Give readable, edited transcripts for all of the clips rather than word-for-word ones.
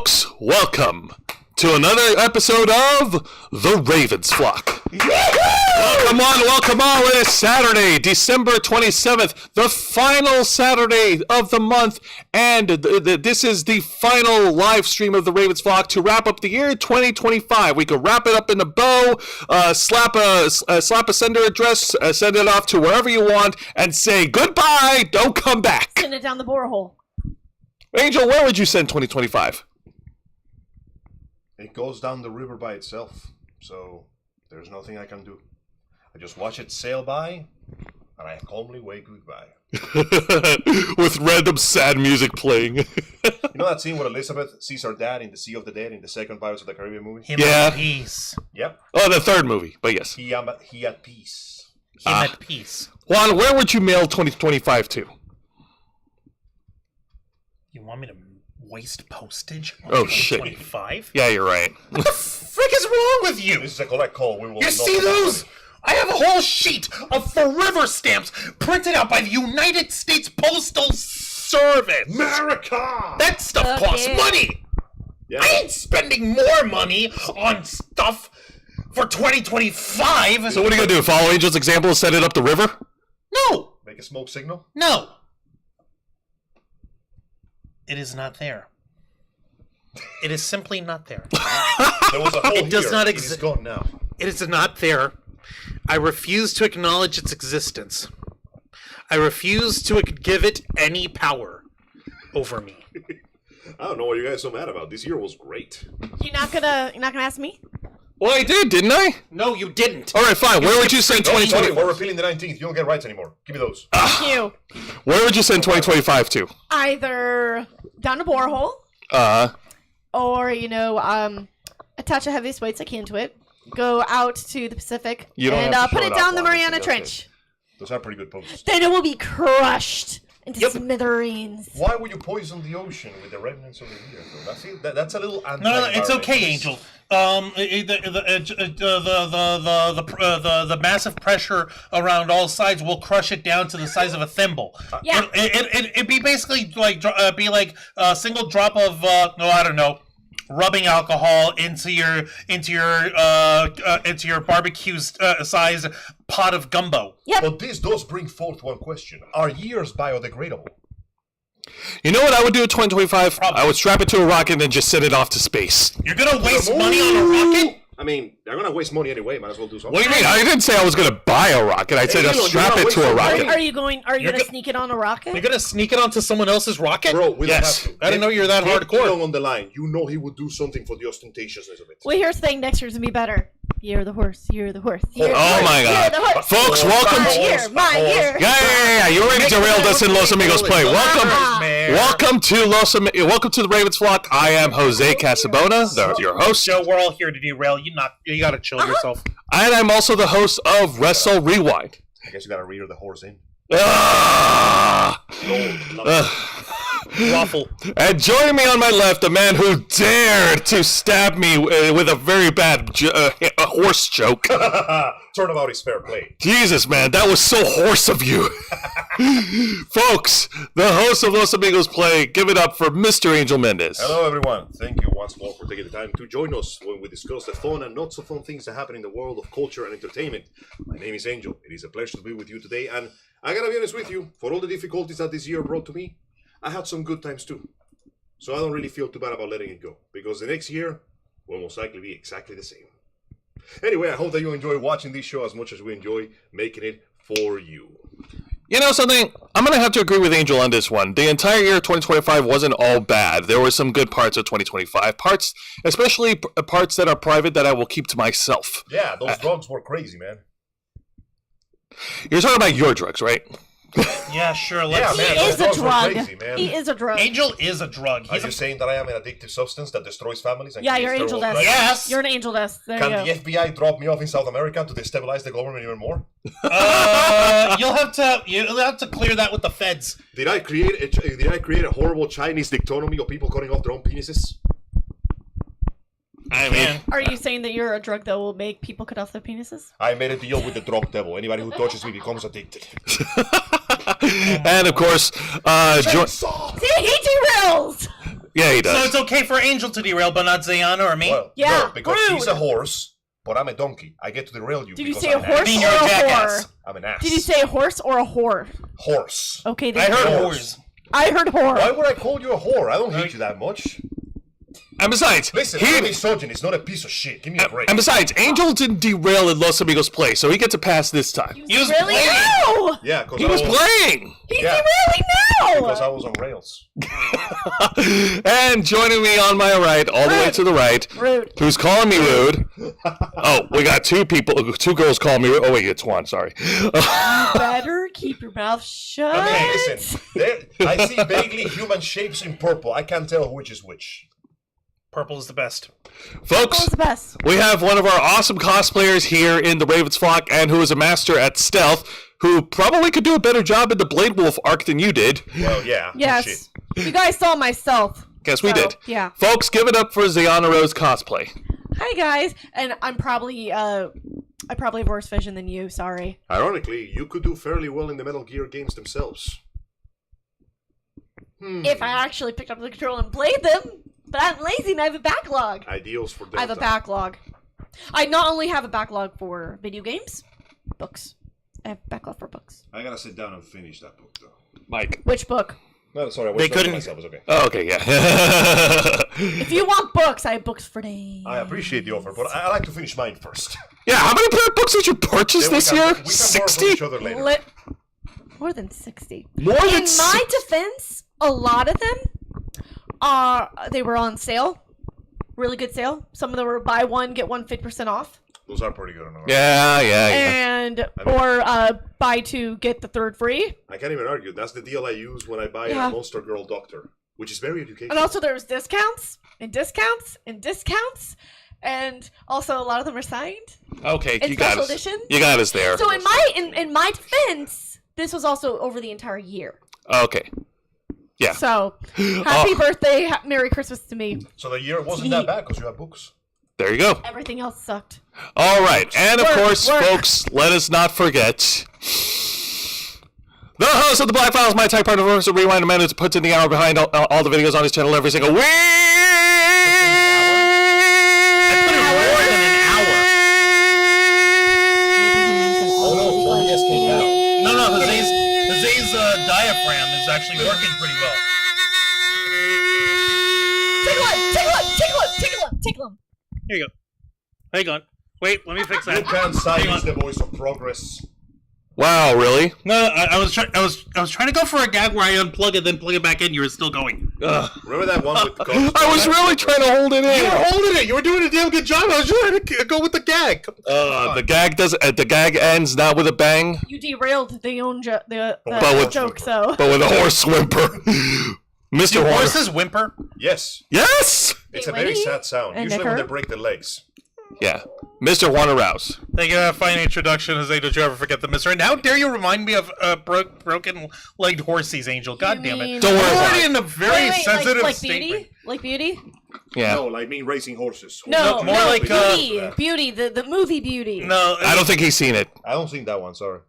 Folks, welcome to another episode of The Ravens Flock. Welcome on. It is Saturday, December 27th, the final Saturday of the month, and this is the final live stream of The Ravens Flock to wrap up the year 2025. We could wrap it up in a bow, slap a sender address, send it off to wherever you want, and say goodbye, don't come back. Send it down the borehole. Angel, where would you send 2025? It goes down the river by itself, so there's nothing I can do. I just watch it sail by, and I calmly wave goodbye. With random sad music playing. You know that scene where Elizabeth sees her dad in the Sea of the Dead in the second Pirates of the Caribbean movie? Him Yeah. at peace. Yep. Oh, the third movie, but yes. He at peace. Him at peace. Juan, where would you mail 2025 to? You want me to waste postage on Oh, shit. 25? Yeah, you're right. What the frick is wrong with you? This is a collect call. We will You not see those? I have a whole sheet of forever stamps printed out by the United States Postal Service. America! That stuff costs money. Yeah. I ain't spending more money on stuff for 2025. So what are you going to do? Follow Angel's example and set it up the river? No. Make a smoke signal? No. It is not there. It is simply not there. There was a hole It does here. not It is exist. gone now. It is not there. I refuse to acknowledge its existence. I refuse to give it any power over me. I don't know what you guys are so mad about. This year was great. You're not gonna ask me? Well, I did, didn't I? No, you didn't. All right, fine. Where would you send Sorry, 2025? we're repealing the 19th. You don't get rights anymore. Give me those. Thank you. Where would you send 2025 to? Either down a borehole, or attach a heaviest weights I can to it. Go out to the Pacific You don't and have to put show it it down off, the Mariana honestly, Trench. Those are pretty good posts. Then it will be crushed into Yep. smithereens. Why would you poison the ocean with the remnants of the year, though? That's a little anti. No, it's okay, Angel. The massive pressure around all sides will crush it down to the size of a thimble. Yeah. It'd be basically like a single drop of rubbing alcohol into your barbecue size pot of gumbo. Yep. But this does bring forth one question: are years biodegradable? You know what I would do in 2025? Probably. I would strap it to a rocket and then just send it off to space. You're gonna waste money on a rocket? I mean, they're gonna waste money anyway. Might as well do something. What do you mean? I didn't say I was going to buy a rocket. I said Hey, I'll you're strap not it to a wasting money. rocket. Are you gonna You're sneak it on a rocket? You're gonna sneak it onto someone else's rocket? Bro, we Yes. don't have to. I didn't know you were that Get hardcore. Elon on the line. You know he would do something for the ostentatiousness of it. Well, here's the thing. Next year's gonna be better. You're the horse. You're the horse. You're the Oh horse. my You're God. the horse. Folks, welcome My to... year. My year. Yeah. You already derailed us in Los Amigos Play. Ah. Welcome to the Ravens Flock. I am Jose Casabona, your host. Joe, we're all here to derail. You gotta chill yourself. And I'm also the host of Wrestle Rewind. I guess you gotta rear the horse in. Ah! Waffle. And joining me on my left, a man who dared to stab me with a very bad a horse joke. Turnabout is fair play. Jesus, man, that was so horse of you. Folks, the host of Los Amigos Play, give it up for Mr. Angel Mendez. Hello, everyone. Thank you once more for taking the time to join us when we discuss the fun and not so fun things that happen in the world of culture and entertainment. My name is Angel. It is a pleasure to be with you today, and I gotta be honest with you, for all the difficulties that this year brought to me, I had some good times too. So I don't really feel too bad about letting it go, because the next year will most likely be exactly the same. Anyway, I hope that you enjoy watching this show as much as we enjoy making it for you. You know something? I'm going to have to agree with Angel on this one. The entire year of 2025 wasn't all bad. There were some good parts of 2025. Parts, especially parts that are private that I will keep to myself. Yeah, those drugs were crazy, man. You're talking about your drugs, right? Yeah, sure. Yeah, Let's. man, He those is a drugs were drug. crazy, man. He is a drug. Angel is a drug. Are He's you a. saying that I am an addictive substance that destroys families? And Yeah, creates you're their angel own dust. crisis? Yes. You're an angel dust. There Can you go. the FBI drop me off in South America to destabilize the government even more? You'll have to clear that with the feds. Did I create a horrible Chinese dictonomy of people cutting off their own penises? I mean, Are you saying that you're a drug that will make people cut off their penises? I made a deal with the drug devil. Anybody who touches me becomes addicted. and of course, See, he derails! Yeah, he So does. it's okay for Angel to derail, but not Zayana or me? Well, Yeah, no, because rude. she's a horse, but I'm a donkey. I get to derail you Did you because say a I'm an horse ass. mean or you're a a jackass. whore? I'm an ass. Did you say a horse or a whore? horse? Okay, I then heard Horse. whores. I heard whore. Why would I call you a whore? I don't hate you that much. And besides, Listen, he, I'm a misogynist, not a piece of shit. Give me a break. and besides, Angel didn't derail in Los Amigos play, so he gets a pass this time. He was really? playing. No! Yeah, because He was playing. He's Yeah. derailing Because I now! was on rails. And joining me on my right, all the way to the right, Rude. who's calling me rude. Oh, we got two girls calling me rude. Oh, wait, it's one, sorry. Better keep your mouth shut. Okay, listen. I see vaguely human shapes in purple. I can't tell which is which. Purple is the best. What Folks, was the best? we have one of our awesome cosplayers here in the Ravens flock, and who is a master at stealth, who probably could do a better job in the Blade Wolf arc than you did. Well, yeah. Shit. Yes. You guys saw myself. Guess we So, did. Yeah. Folks, give it up for Zayana Rose cosplay. Hi guys, and I probably have worse vision than you. Sorry. Ironically, you could do fairly well in the Metal Gear games themselves. If I actually picked up the controller and played them, but I'm lazy and I have a backlog. Ideals for Delta. I have a backlog. I not only have a backlog for video games, books. I have a backlog for books. I gotta sit down and finish that book, though. Mike. Which book? No, sorry, I was They talking to couldn't- myself. It's okay. Oh, okay, yeah. If you want books, I have books for days. I appreciate the offer, but I like to finish mine first. Yeah, how many books did you purchase Then this we can year? borrow from 60? each other later. More than 60. More than In my defense, a lot of them they were on sale. Really good sale. Some of them were buy one, get one 50% off. Those are pretty good. Yeah. And, or buy two, get the third free. I can't even argue. That's the deal I use when I buy Yeah. a Monster Girl Doctor, which is very educational. And also there's discounts, and discounts, and discounts. And also a lot of them are signed. Okay, And you got special us. edition. You got us there. So in my defense, this was also over the entire year. Okay. Yeah. So, happy birthday, Merry Christmas to me. So the year wasn't that bad because you have books. There you go. Everything else sucked. All right. And of Work, course, work. folks, let us not forget the host of the Black Files, my tech partner, Versus Rewind, a man who puts in the hour behind all the videos on his channel every single week. More than an hour. Oh no, OBS came out. No, Jose's diaphragm is actually working pretty well. Tickle him. Here you go. Hang on. Wait, let me fix You that. can't silence the voice of progress. Wow, really? No, I was trying to go for a gag where I unplug it, then plug it back in. You were still going. Remember that one with Ghost? I was really trying to hold it You were in. holding it. You were doing a damn good job. I was trying to go with the gag. The gag ends not with a bang, You derailed the own But the with- joke, so. but with a horse whimper. Mr. Horse. Horses whimper. Yes, Yes. it's a very Winnie? sad sound. And Usually when Nicker? they break their legs. Yeah. Mr. Warner Rouse. Thank you for that fine introduction, Jose. Don't you ever forget the mister. And how dare you remind me of broken-legged horses, Angel? God damn mean- it. Don't worry You're about already it. in a very sensitive like statement. Beauty? Like Beauty? Yeah. No, like mean racing horses. No, more like, Beauty. Beauty, the movie Beauty. No, I don't think he's seen it. I don't think that one. Sorry.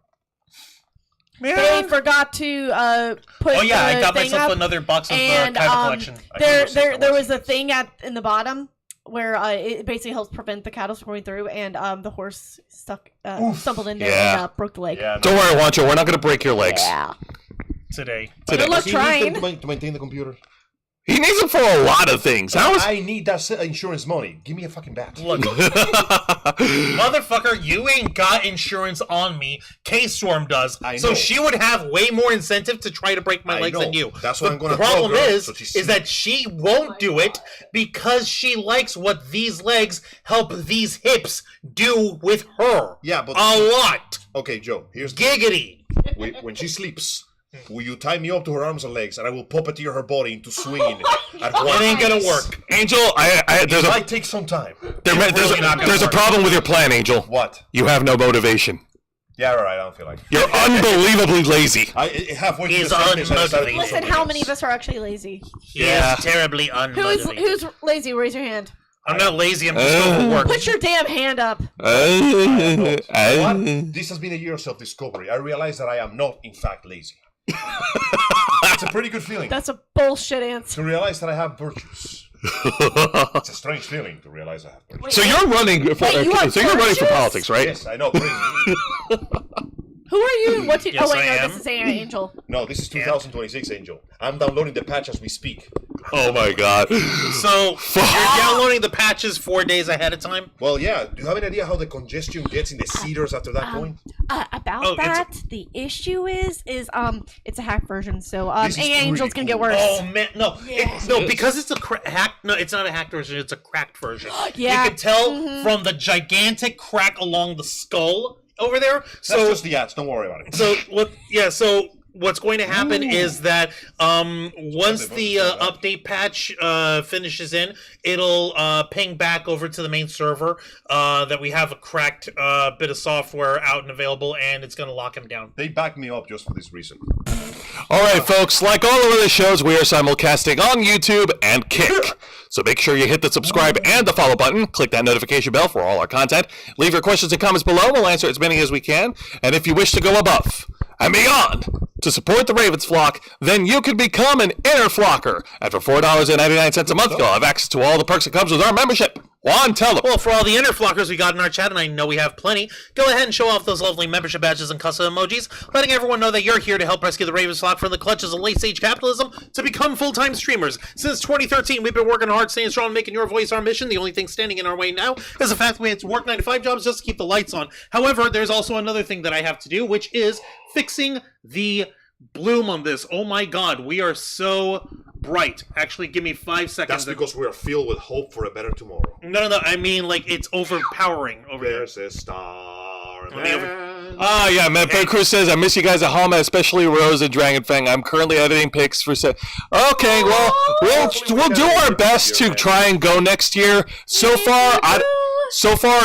They man. forgot to put Oh yeah, the I got thing myself up, another box of and Cat collection. there was a thing in the bottom where it basically helps prevent the cattle from going through, and the horse stumbled in there Yeah. and broke the leg. Yeah. No. Don't worry, Wancho. We're not going to break your legs. Yeah. Today. Good luck Does he need them trying. to maintain the computer? He needs them for a lot of things. How is... I need that insurance money. Give me a fucking bat. Look, motherfucker, you ain't got insurance on me. K-Storm does. I So know. she would have way more incentive to try to break my I legs know. than you. That's why I'm gonna The problem program is, so she's is that she won't do it because she likes what these legs help these hips do with her. Yeah, but A lot. okay, Joe. Here's the Giggity. when she sleeps. Will you tie me up to her arms and legs, and I will puppeteer her body into swinging at one? It ain't gonna work. Angel, there's It a might take some time. really not gonna there's a work. problem with your plan, Angel. What? You have no motivation. Yeah, all right. I don't feel like it. You're unbelievably lazy. Halfway through He's the sentence, I started unmotivated. Listen, how many of us are actually lazy? He Yeah. is terribly unmotivated. Who's lazy? Raise your hand. I'm not lazy, I'm just overworked. Put your damn hand up. You know what? This has been a year of self-discovery. I realized that I am not, in fact, lazy. It's a pretty good feeling That's a bullshit answer. to realize that I have virtues. It's a strange feeling to realize I have virtues. So you're running for politics, right? Yes, I know. Crazy. Who are you? What? Yes, I am. This is Angel. No, this is 2026, Angel. I'm downloading the patch as we speak. Oh my god. So you're downloading the patches 4 days ahead of time? Well, yeah. Do you have any idea how the congestion gets in the cedars after that point? About that, the issue is it's a hack version, so This is Angel's really gonna get cool. worse. Oh man, no, Yeah. because it's a hack. No, it's not a hacked version. It's a cracked version. Yeah. You can tell from the gigantic crack along the skull over there. That's So, just the ads. Don't worry about it. so what? Yeah. So what's going to happen is that once the update patch finishes in, it'll ping back over to the main server that we have a cracked bit of software out and available, and it's going to lock him down. They backed me up just for this reason. All right, folks, like all of the shows, we are simulcasting on YouTube and Kick. So make sure you hit the subscribe and the follow button. Click that notification bell for all our content. Leave your questions and comments below. We'll answer as many as we can. And if you wish to go above and beyond to support the Ravens flock, then you can become an inner flocker. And for $4.99 a month, you'll have access to all the perks that comes with our membership. Juan, tell them. Well, for all the inner flockers we got in our chat, and I know we have plenty, go ahead and show off those lovely membership badges and custom emojis, letting everyone know that you're here to help rescue the Ravens flock from the clutches of late-stage capitalism to become full-time streamers. Since 2013, we've been working hard, staying strong, making your voice our mission. The only thing standing in our way now is the fact that we have to work 9 to 5 jobs just to keep the lights on. However, there's also another thing that I have to do, which is fixing the bloom on this. Oh my god, we are so bright. Actually, give me 5 seconds. That's because we are filled with hope for a better tomorrow. No, I mean, like, it's overpowering over there. There's a star. Ah, yeah, man. Ben Cruz says, I miss you guys at home, especially Rose and Dragonfang. I'm currently editing pics for Okay, well, we'll do our best to try and go next year. So far,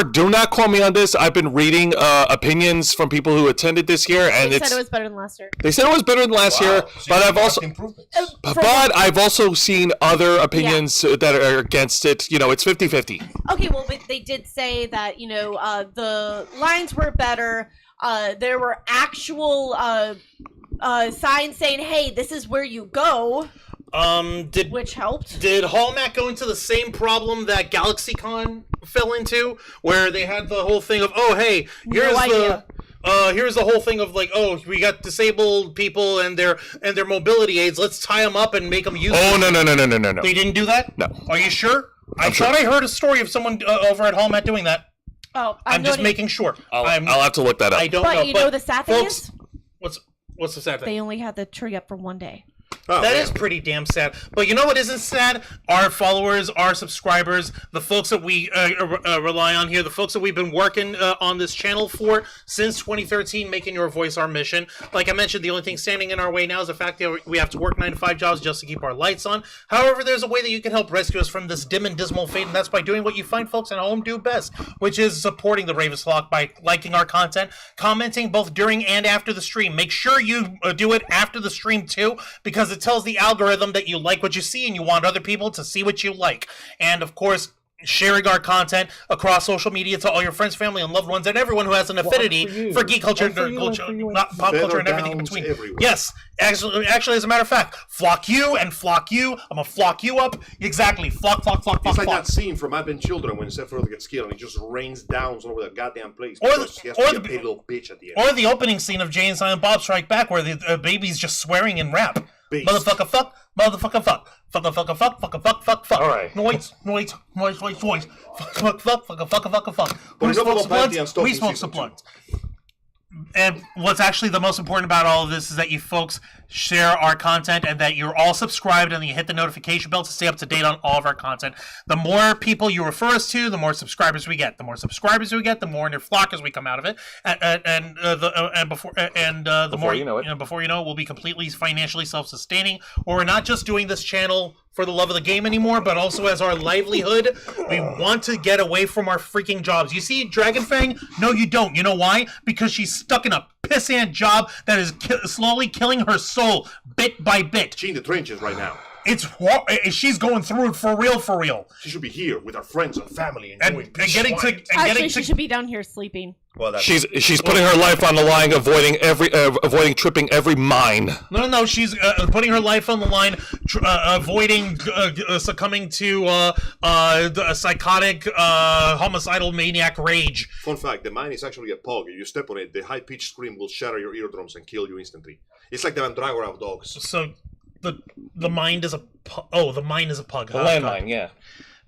do not quote me on this. I've been reading opinions from people who attended this year, and They said it was better than last year. They said it was better than last year, but I've also seen other opinions that are against it. You know, it's 50-50. Okay, well, but they did say that, the lines were better. There were actual signs saying, hey, this is where you go, which helped. Did Hallmark go into the same problem that GalaxyCon fell into, where they had the whole thing of, oh, hey, here's the whole thing of like, oh, we got disabled people and their mobility aids. Let's tie them up and make them use. Oh, no. They didn't do that? No. Are you sure? I thought I heard a story of someone over at Hallmark doing that. Oh, I'm just making sure. I'll have to look that up. I don't know. But you know the sad thing folks, is? What's the sad thing? They only had the tree up for 1 day. That is pretty damn sad. But you know what isn't sad? Our followers, our subscribers, the folks that we rely on here, the folks that we've been working on this channel for since 2013, making your voice our mission. Like I mentioned, the only thing standing in our way now is the fact that we have to work 9 to 5 jobs just to keep our lights on. However, there's a way that you can help rescue us from this dim and dismal fate, and that's by doing what you find folks at home do best, which is supporting the Ravens Flock by liking our content, commenting both during and after the stream. Make sure you do it after the stream too, because it tells the algorithm that you like what you see and you want other people to see what you like. And of course, sharing our content across social media to all your friends, family, and loved ones, and everyone who has an affinity for geek culture, not pop culture, and everything in between. Everywhere. Yes, actually, as a matter of fact, flock you and flock you. I'm gonna flock you up. Exactly, flock. It's like that scene from Advent Children when Sephiroth gets killed and he just rains down all over the goddamn place. He has to be a little bitch at the end. Or the opening scene of Jay and Silent Bob Strike Back, where the baby's just swearing in rap. Beast. Motherfucker, fuck. Motherfucker, fuck. Fucker, fuck. All right. Noise. Fuck. Well, We smoke some blunts. And what's actually the most important about all of this is that you folks share our content and that you're all subscribed and you hit the notification bell to stay up to date on all of our content. The more people you refer us to, the more subscribers we get. The more subscribers we get, the more inner flockers we come out of it. Before you know it, we'll be completely financially self-sustaining. Or we're not just doing this channel for the love of the game anymore, but also as our livelihood. We want to get away from our freaking jobs. You see Dragonfang? No, you don't. You know why? Because she's stuck in a pissant job that is slowly killing her soul bit by bit. She's in the trenches right now. She's going through it for real. She should be here with her friends and family And getting She should be down here sleeping. Well, she's putting her life on the line, avoiding tripping every mine. No. She's putting her life on the line, avoiding succumbing to a psychotic, homicidal maniac rage. Fun fact: the mine is actually a pug. If you step on it, the high-pitched scream will shatter your eardrums and kill you instantly. It's like the Mandragora of dogs. So, the mind is a the mine is a pug. The landmine, yeah.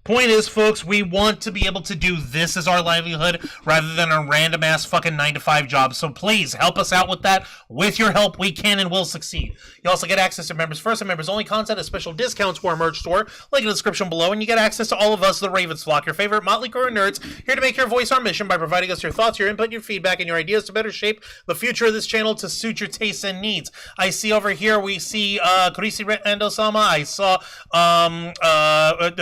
Point is, folks, we want to be able to do this as our livelihood rather than a random-ass fucking 9-to-5 job. So please, help us out with that. With your help, we can and will succeed. You also get access to members first and members-only content and special discounts to our merch store. Link in the description below. And you get access to all of us, the Ravens Flock, your favorite motley crew of nerds, here to make your voice our mission by providing us your thoughts, your input, your feedback, and your ideas to better shape the future of this channel to suit your tastes and needs. I see over here, we see Kurisi Endo-sama. I saw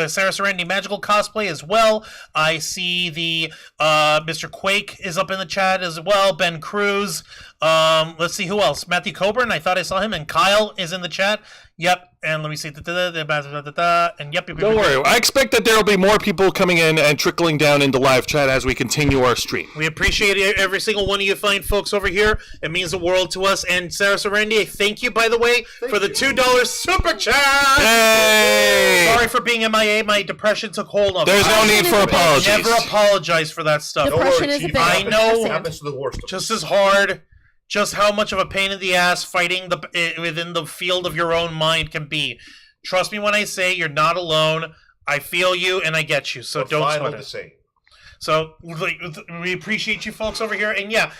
Sarah Serenity Magical cosplay as well. I see the Mr. Quake is up in the chat as well. Ben Cruz. Let's see who else. Matthew Coburn. I thought I saw him. And Kyle is in the chat. Yep. And let me see. And yep. Don't worry. I expect that there will be more people coming in and trickling down into live chat as we continue our stream. We appreciate every single one of you fine folks over here. It means the world to us. And Sarah Serenity, thank you, by the way, for the $2 super chat. Hey! Sorry for being MIA. My depression took hold of me. There's no need for apologies. Never apologize for that stuff. Depression is a bit. I know. It happens to the worst of us. Just as hard, just how much of a pain in the ass fighting within the field of your own mind can be. Trust me when I say you're not alone. I feel you and I get you. So don't sweat it. So we appreciate you folks over here. And yeah,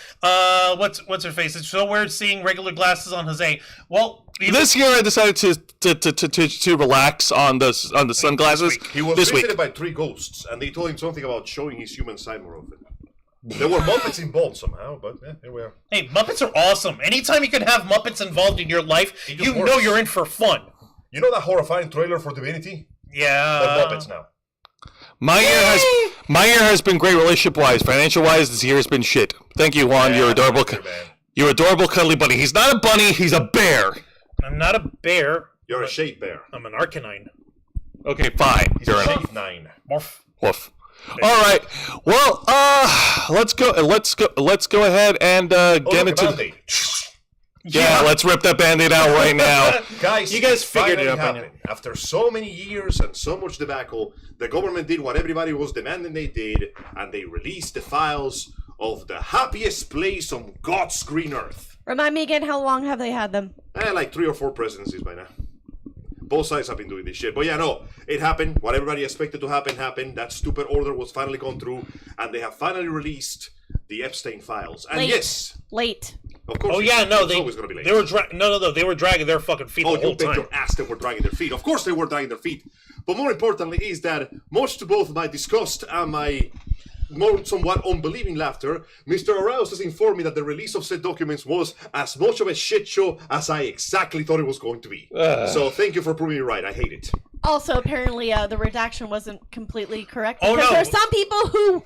what's her face? It's so weird seeing regular glasses on Jose. Well, this year I decided to relax on the sunglasses. He was visited by 3 ghosts, and they told him something about showing his human side more often. There were Muppets involved somehow, but yeah, here we are. Hey, Muppets are awesome. Anytime you can have Muppets involved in your life, you know you're in for fun. You know that horrifying trailer for Divinity? Yeah. But Muppets now. My year has been great relationship-wise. Financial-wise, this year has been shit. Thank you, Juan. You're adorable. You're adorable, cuddly bunny. He's not a bunny. He's a bear. I'm not a bear. You're a shade bear. I'm an Arcanine. Okay, fine. You're a shade 9. Morph. Woof. All right. Well, let's go ahead and get into. Yeah, let's rip that Band-Aid out right now. Guys, you guys figured it out. After so many years and so much debacle, the government did what everybody was demanding they did, and they released the files of the happiest place on God's green earth. Remind me again, how long have they had them? Like 3 or 4 presidencies by now. Both sides have been doing this shit. But yeah, no, it happened. What everybody expected to happen happened. That stupid order was finally gone through, and they have finally released the Epstein Files. And Late. Of course. Oh yeah, no, it's always going to be late. They were they were dragging their fucking feet the whole time. Oh, you bet your ass they were dragging their feet. Of course they were dragging their feet. But more importantly is that, much to both my disgust and my somewhat unbelieving laughter, Mr. Arouse has informed me that the release of said documents was as much of a shit show as I exactly thought it was going to be. So thank you for proving me right. I hate it. Also, apparently, the redaction wasn't completely correct. Oh, because no. there are some people who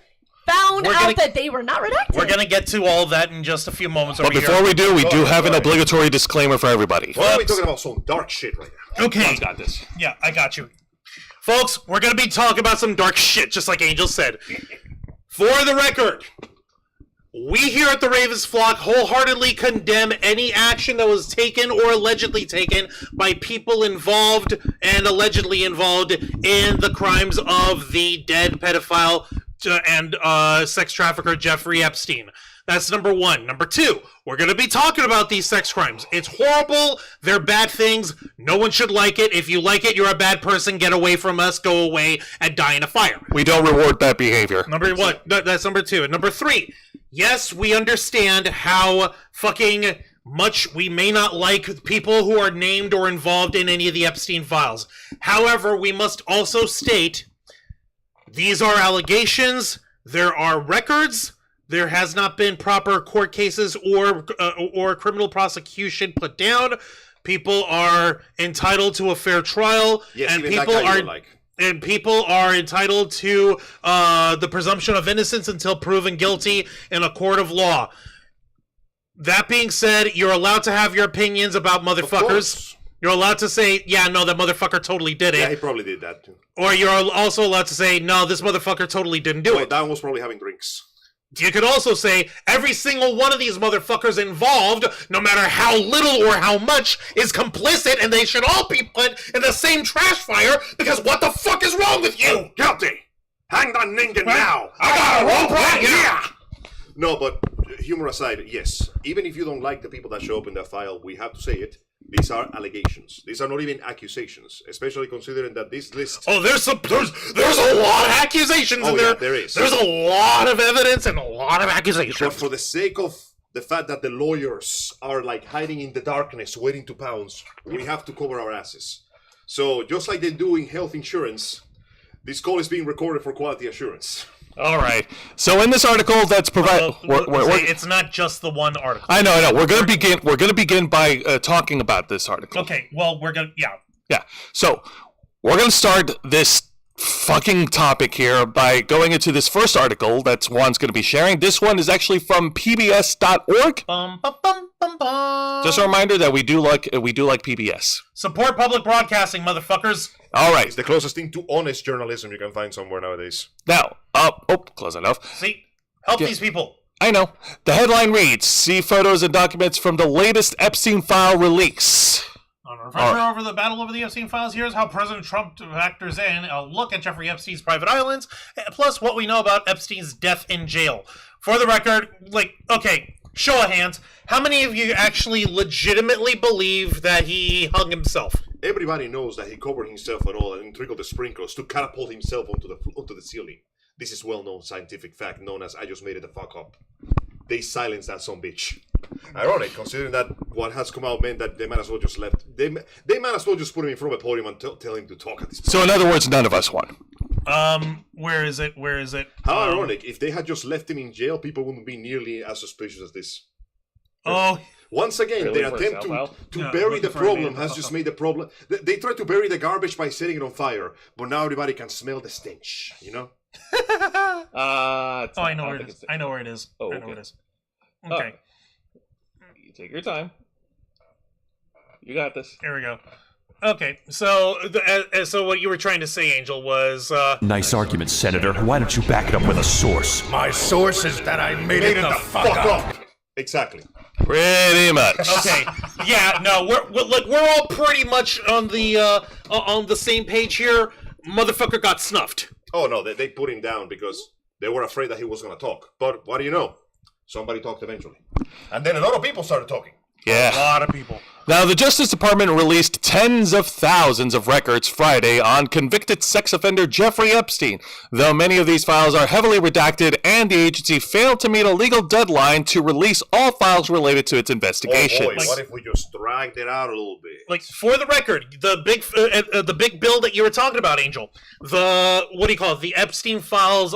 found out that they were not redacted. We're going to get to all of that in just a few moments. But before we do, we do have an obligatory disclaimer for everybody. Why are we talking about some dark shit right now? Okay. John's got this. Yeah, I got you. Folks, we're going to be talking about some dark shit, just like Angel said. For the record, we here at the Ravens Flock wholeheartedly condemn any action that was taken or allegedly taken by people involved and allegedly involved in the crimes of the dead pedophile and sex trafficker Jeffrey Epstein. That's number 1. Number 2, we're going to be talking about these sex crimes. It's horrible. They're bad things. No one should like it. If you like it, you're a bad person. Get away from us. Go away and die in a fire. We don't reward that behavior. Number 1. That's number 2. And number 3, yes, we understand how fucking much we may not like people who are named or involved in any of the Epstein files. However, we must also state these are allegations. There are records. There has not been proper court cases or criminal prosecution put down. People are entitled to a fair trial, yes, and people are entitled to the presumption of innocence until proven guilty in a court of law. That being said, you're allowed to have your opinions about motherfuckers. You're allowed to say, yeah, no, that motherfucker totally did it. Yeah, he probably did that too. Or you're also allowed to say, no, this motherfucker totally didn't do it. That one was probably having drinks. You could also say, every single one of these motherfuckers involved, no matter how little or how much, is complicit, and they should all be put in the same trash fire, because what the fuck is wrong with you? Guilty! Hang that ninja now! I got a rope right here! No, but humor aside, yes. Even if you don't like the people that show up in that file, we have to say it. These are allegations. These are not even accusations, especially considering that this list... Oh, there's a lot of accusations in there. Yeah, there is. There's a lot of evidence and a lot of accusations. But for the sake of the fact that the lawyers are like hiding in the darkness, waiting to pounce, we have to cover our asses. So just like they do in health insurance, this call is being recorded for quality assurance. All right. So in this article that's provided, it's not just the one article. I know. We're going to begin by talking about this article. Okay. Well, Yeah. So we're going to start this fucking topic here by going into this first article that Juan's going to be sharing. This one is actually from pbs.org. Just a reminder that we do like PBS. Support public broadcasting, motherfuckers. All right. It's the closest thing to honest journalism you can find somewhere nowadays. Now, close enough. See, help these people. I know. The headline reads, see photos and documents from the latest Epstein file release. On a refresher over the battle over the Epstein Files, here's how President Trump factors in a look at Jeffrey Epstein's private islands, plus what we know about Epstein's death in jail. For the record, show of hands, how many of you actually legitimately believe that he hung himself? Everybody knows that he covered himself and all and trickled the sprinklers to catapult himself onto the ceiling. This is well-known scientific fact known as I just made it the fuck up. They silenced that son bitch. Ironic, considering that what has come out meant that they might as well just left. They might as well just put him in front of a podium and tell him to talk at this point. So in other words, none of us won. Where is it? How ironic. If they had just left him in jail, people wouldn't be nearly as suspicious as this. Oh. Once again, their attempt to bury the problem has just made the problem. They tried to bury the garbage by setting it on fire, but now everybody can smell the stench, you know? I know where it is. I know where it is. Oh, I know where it is. Okay. You take your time. You got this. Here we go. Okay, so what you were trying to say, Angel, was... Nice argument, Senator. Why don't you back it up with a source? My source is that I made it the fuck up. Exactly. Pretty much. Okay. Yeah. No. We're all pretty much on the same page here. Motherfucker got snuffed. Oh no, they put him down because they were afraid that he was going to talk. But what do you know? Somebody talked eventually, and then a lot of people started talking. Yeah. A lot of people. Now, the Justice Department released tens of thousands of records Friday on convicted sex offender Jeffrey Epstein, though many of these files are heavily redacted and the agency failed to meet a legal deadline to release all files related to its investigations. Oh boy, what if we just dragged it out a little bit? For the record, the big bill that you were talking about, Angel, the Epstein Files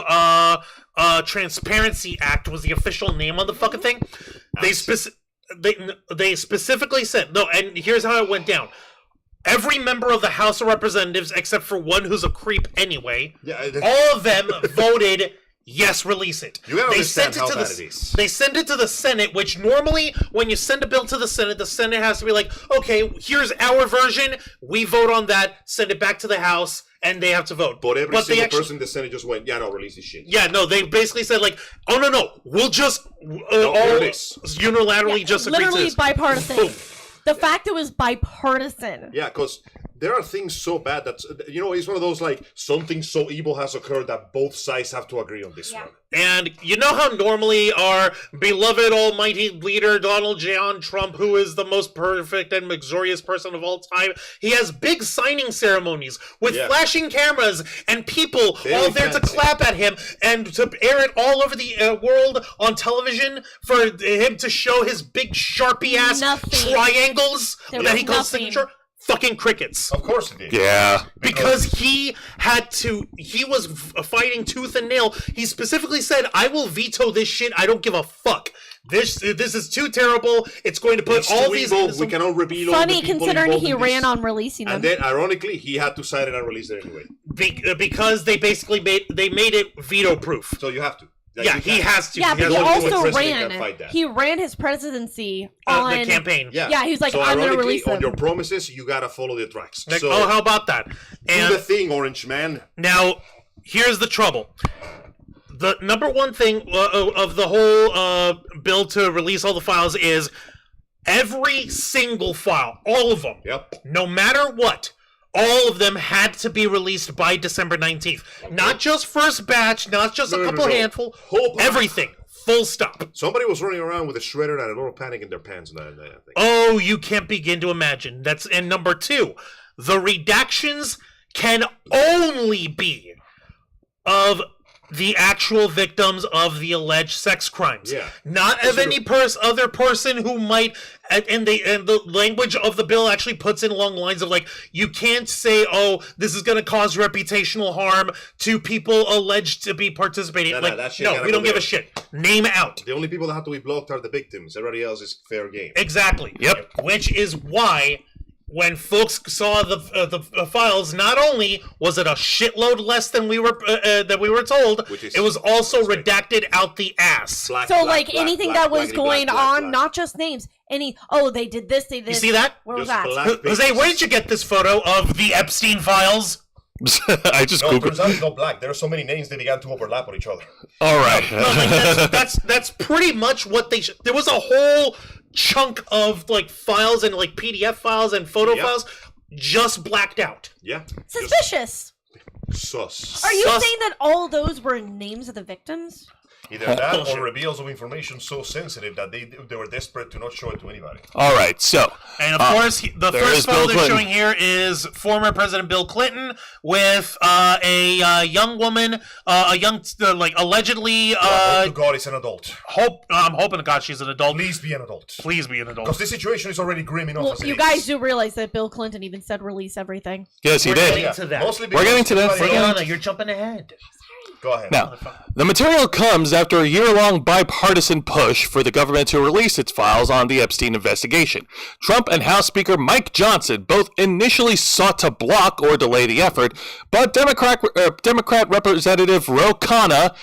Transparency Act was the official name on the fucking thing. They specifically said, no, and here's how it went down. Every member of the House of Representatives, except for one who's a creep anyway, all of them voted, yes, release it. You gotta understand how bad it is. They sent it to the Senate, which normally, when you send a bill to the Senate has to be like, okay, here's our version, we vote on that, send it back to the House, and they have to vote. But every single person in the Senate just went, yeah, no, release this shit. Yeah, no, they basically said, like, oh, no, we'll just all unilaterally just agree to this. Literally bipartisan. Boom. The fact it was bipartisan. Yeah, because there are things so bad that, it's one of those, like, something so evil has occurred that both sides have to agree on this one. And you know how normally our beloved almighty leader, Donald John Trump, who is the most perfect and luxurious person of all time, he has big signing ceremonies with flashing cameras and people all there to clap at him and to air it all over the world on television for him to show his big Sharpie-ass triangles that he calls signature. Fucking crickets. Of course it did. Yeah. Because he was fighting tooth and nail. He specifically said, I will veto this shit. I don't give a fuck. This is too terrible. It's going to put all these... We cannot reveal all the people considering he involved in ran this. on releasing them. And then, ironically, he had to sign it and release it anyway. Because they basically made it veto-proof. So you have to. Yeah, he has to. Yeah, but he only one also president can fight that. he ran his presidency on the campaign. Yeah, he was like, so I'm going to ironically, release them. on your promises, you gotta follow the tracks. Like, So, how about that? do the thing, Orange Man. Now, here's the trouble. The number one thing of the whole bill to release all the files is every single file, all of them, no matter what, all of them had to be released by December 19th. Not just first batch, not just a couple handful, everything. Full stop. Somebody was running around with a shredder and a little panic in their pants that night, I think. Oh, you can't begin to imagine. And number two, the redactions can only be of the actual victims of the alleged sex crimes. Yeah. Not of any other person who might, and the language of the bill actually puts in along lines of like, you can't say, oh, this is going to cause reputational harm to people alleged to be participating. No, we don't give a shit. Name out. The only people that have to be blocked are the victims. Everybody else is fair game. Exactly. Yep. Which is why when folks saw the files, not only was it a shitload less than we were told, it was also redacted out the ass. Anything that was going on, not just names. They did this, they did. You see that? Where was that? Jose, where did you get this photo of the Epstein Files? I just Googled. Turns out it's not black. There are so many names they began to overlap on each other. All right. That's pretty much what they. There was a whole chunk of like files and like PDF files and photo files just blacked out. Yeah. Suspicious. Sus. Are you saying that all those were names of the victims? Either that or reveals of information so sensitive that they were desperate to not show it to anybody. All right, so and of course the first photo they're showing here is former President Bill Clinton with a young woman, allegedly. Hope to God is an adult. I'm hoping to God she's an adult. Please be an adult. Please be an adult. Because this situation is already grim enough. Well, you guys do realize that Bill Clinton even said release everything. Yes, he did. We're getting to that. You're jumping ahead. Go ahead. Now, the material comes after a year-long bipartisan push for the government to release its files on the Epstein investigation. Trump and House Speaker Mike Johnson both initially sought to block or delay the effort, but Democrat Representative Ro Khanna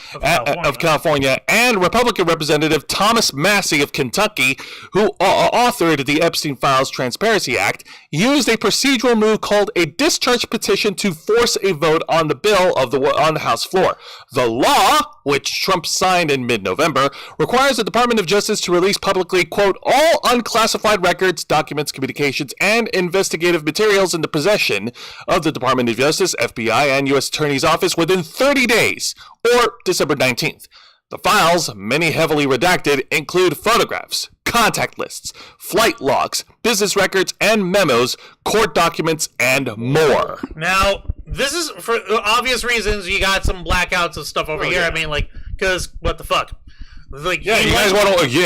of California and Republican Representative Thomas Massey of Kentucky, who authored the Epstein Files Transparency Act, used a procedural move called a discharge petition to force a vote on the bill on the House floor. The law, which Trump signed in mid-November, requires the Department of Justice to release publicly, quote, all unclassified records, documents, communications, and investigative materials in the possession of the Department of Justice, FBI, and U.S. Attorney's Office within 30 days, or December 19th. The files, many heavily redacted, include photographs, contact lists, flight logs, business records and memos, court documents, and more. Now, this is, for obvious reasons, you got some blackouts of stuff over here. Yeah. I mean, like, because what the fuck? Like, yeah, you guys want to... he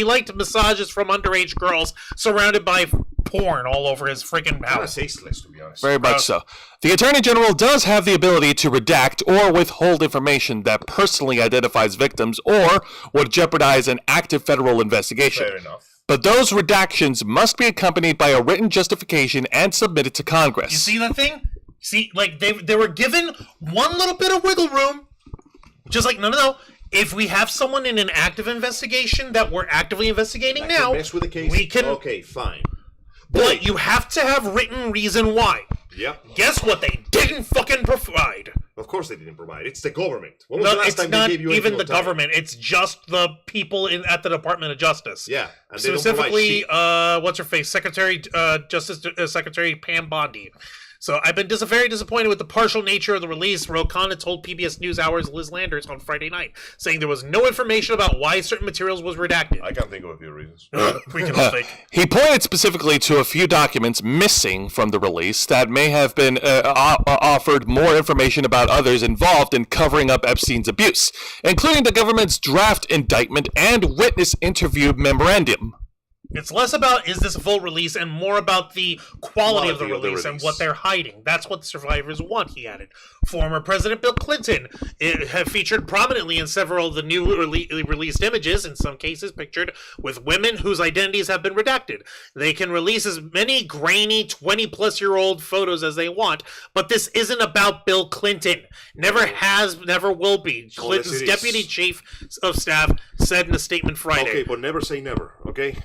liked massages from underage girls surrounded by porn all over his freaking house. Tasteless, to be honest. Very much so. The Attorney General does have the ability to redact or withhold information that personally identifies victims or would jeopardize an active federal investigation. Fair enough. But those redactions must be accompanied by a written justification and submitted to Congress. You see that thing? See, like, they were given one little bit of wiggle room. Just like, no. If we have someone in an active investigation that we're actively investigating now, mess with the case. We can... Okay, fine. But you have to have written reason why. Yep. Guess what they didn't fucking provide? Of course they didn't provide. It's the government. When was No, the last it's time not they gave you even anything the on time? government. It's just the people at the Department of Justice. Yeah. And they don't Specifically, provide shit. what's her face? Justice Secretary Pam Bondi. So I've been very disappointed with the partial nature of the release. Ro Khanna told PBS NewsHour's Liz Landers on Friday night, saying there was no information about why certain materials was redacted. I can't think of a few reasons. We can all think. He pointed specifically to a few documents missing from the release that may have been offered more information about others involved in covering up Epstein's abuse, including the government's draft indictment and witness interview memorandum. It's less about is this a full release and more about the quality of the release and what they're hiding. That's what the survivors want, he added. Former President Bill Clinton have featured prominently in several of the new released images, in some cases pictured with women whose identities have been redacted. They can release as many grainy 20-plus-year-old photos as they want, but this isn't about Bill Clinton. Never has, never will be. Clinton's deputy chief of staff said in a statement Friday. Okay, but never say never, okay?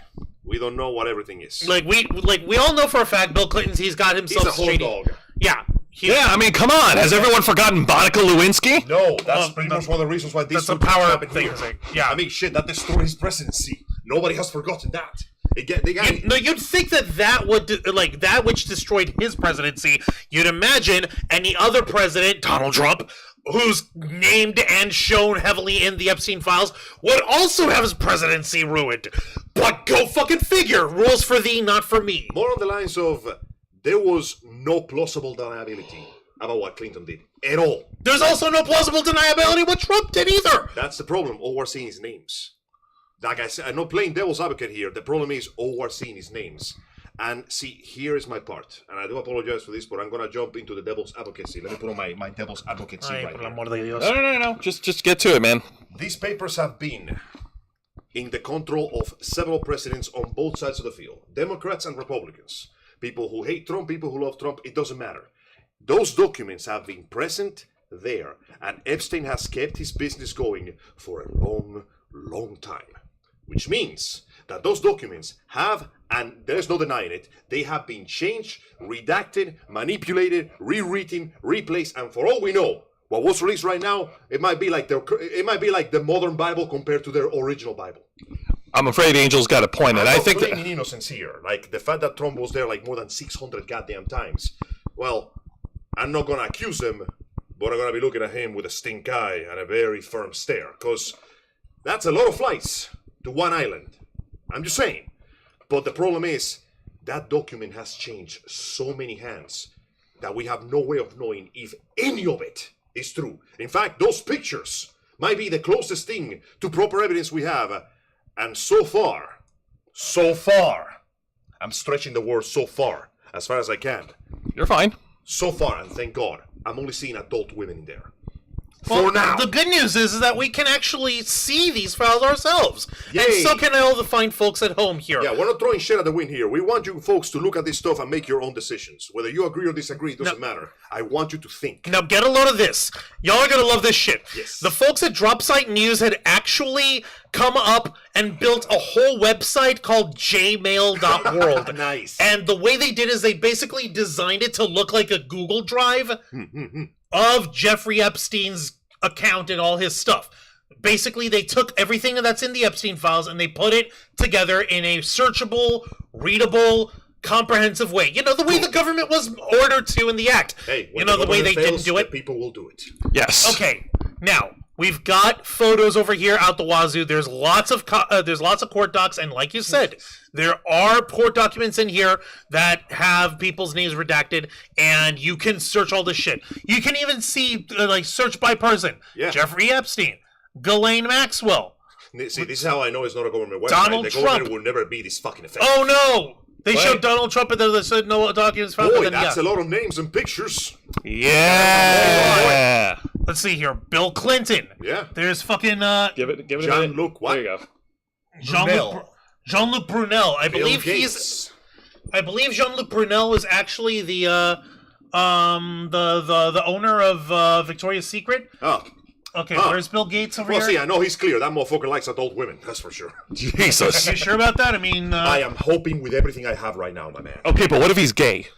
We don't know what everything is. Like we all know for a fact Bill Clinton's he's got himself He's a whole dog. Yeah. Yeah, I mean, come on. Has everyone forgotten Monica Lewinsky? No, that's pretty much one of the reasons why this that's a power thing. Thing. Yeah. I mean, shit, that destroyed his presidency. Nobody has forgotten that. You'd think that would like that which destroyed his presidency. You'd imagine any other president, Donald Trump, who's named and shown heavily in the Epstein Files, would also have his presidency ruined. But go fucking figure. Rules for thee, not for me. More on the lines of, there was no plausible deniability about what Clinton did at all. There's also no plausible deniability what Trump did either. That's the problem. All we're seeing is names. Like I said, I'm not playing devil's advocate here. The problem is all we're seeing is names. And see, here is my part. And I do apologize for this, but I'm going to jump into the devil's advocacy. Let me put on my devil's advocacy right here. No. Just get to it, man. These papers have been in the control of several presidents on both sides of the field. Democrats and Republicans. People who hate Trump, people who love Trump, it doesn't matter. Those documents have been present there. And Epstein has kept his business going for a long, long time. Which means that those documents have, and there's no denying it, they have been changed, redacted, manipulated, rewritten, replaced, and for all we know, what was released right now, it might be like the modern Bible compared to their original Bible. I'm afraid Angel's got a point, and I think that innocence here, like the fact that Trump was there like more than 600 goddamn times. Well, I'm not gonna accuse him, but I'm gonna be looking at him with a stink eye and a very firm stare, because that's a lot of flights to one island. I'm just saying. But the problem is, that document has changed so many hands that we have no way of knowing if any of it is true. In fact, those pictures might be the closest thing to proper evidence we have. And so far, I'm stretching the word so far as I can. You're fine. So far, and thank God, I'm only seeing adult women in there. Well, for now. The good news is that we can actually see these files ourselves. Yay. And so can all the fine folks at home here. Yeah, we're not throwing shit at the wind here. We want you folks to look at this stuff and make your own decisions. Whether you agree or disagree, it doesn't matter. I want you to think. Now get a load of this. Y'all are going to love this shit. Yes. The folks at Dropsite News had actually come up and built a whole website called jmail.world. Nice. And the way they did is they basically designed it to look like a Google Drive of Jeffrey Epstein's account and all his stuff. Basically, they took everything that's in the Epstein Files and they put it together in a searchable, readable, comprehensive way. You know, the way the government was ordered to in the act. Hey, you know, the way they fails, didn't do it. The people will do it. Yes. Okay, now we've got photos over here out the wazoo. There's lots of court docs, and like you said, there are court documents in here that have people's names redacted, and you can search all this shit. You can even see like search by person. Yeah. Jeffrey Epstein, Ghislaine Maxwell. See, this is how I know it's not a government website. Donald the Trump. government will never be this fucking effective. Oh no! They showed Donald Trump, and they said no documents found. Boy, that's a lot of names and pictures. Yeah. Let's see here. Bill Clinton. Yeah. There's fucking Give it a minute. Jean-Luc what? There you go. Jean-Luc Brunel. I Bill believe Gates. I believe Jean-Luc Brunel is actually the owner of Victoria's Secret. Oh. Okay, where's Bill Gates over Well, here? see, I know he's clear. That motherfucker likes adult women. That's for sure. Jesus. Are you sure about that? I mean, I am hoping with everything I have right now, my man. Okay, but what if he's gay?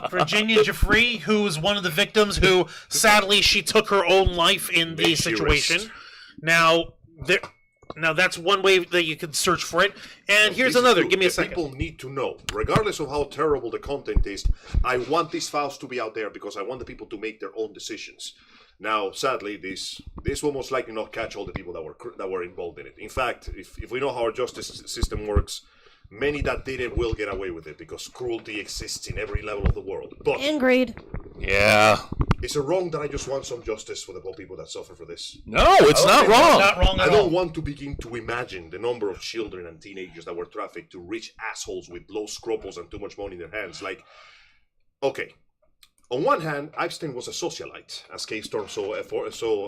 Virginia Giuffre, who was one of the victims who, sadly, she took her own life in the situation. Now, that's one way that you can search for it. And here's another. Give me a second. People need to know, regardless of how terrible the content is, I want these files to be out there because I want the people to make their own decisions. Now, sadly, this will most likely not catch all the people that were involved in it. In fact, if we know how our justice system works, many that did it will get away with it because cruelty exists in every level of the world. But and greed. Yeah. Is it wrong that I just want some justice for the poor people that suffer for this? No, it's not wrong. Not wrong I at all. don't want to begin to imagine the number of children and teenagers that were trafficked to rich assholes with low scruples and too much money in their hands. Like, okay. On one hand, Epstein was a socialite, as Kay Storm so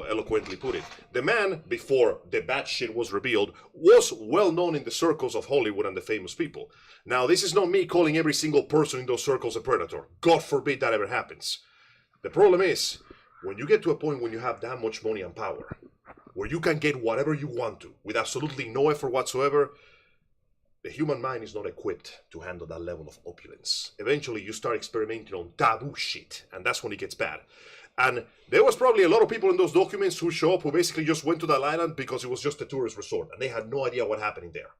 eloquently put it. The man, before the bad shit was revealed, was well known in the circles of Hollywood and the famous people. Now, this is not me calling every single person in those circles a predator. God forbid that ever happens. The problem is, when you get to a point when you have that much money and power, where you can get whatever you want to, with absolutely no effort whatsoever, the human mind is not equipped to handle that level of opulence. Eventually, you start experimenting on taboo shit, and that's when it gets bad. And there was probably a lot of people in those documents who show up who basically just went to that island because it was just a tourist resort, and they had no idea what happened in there.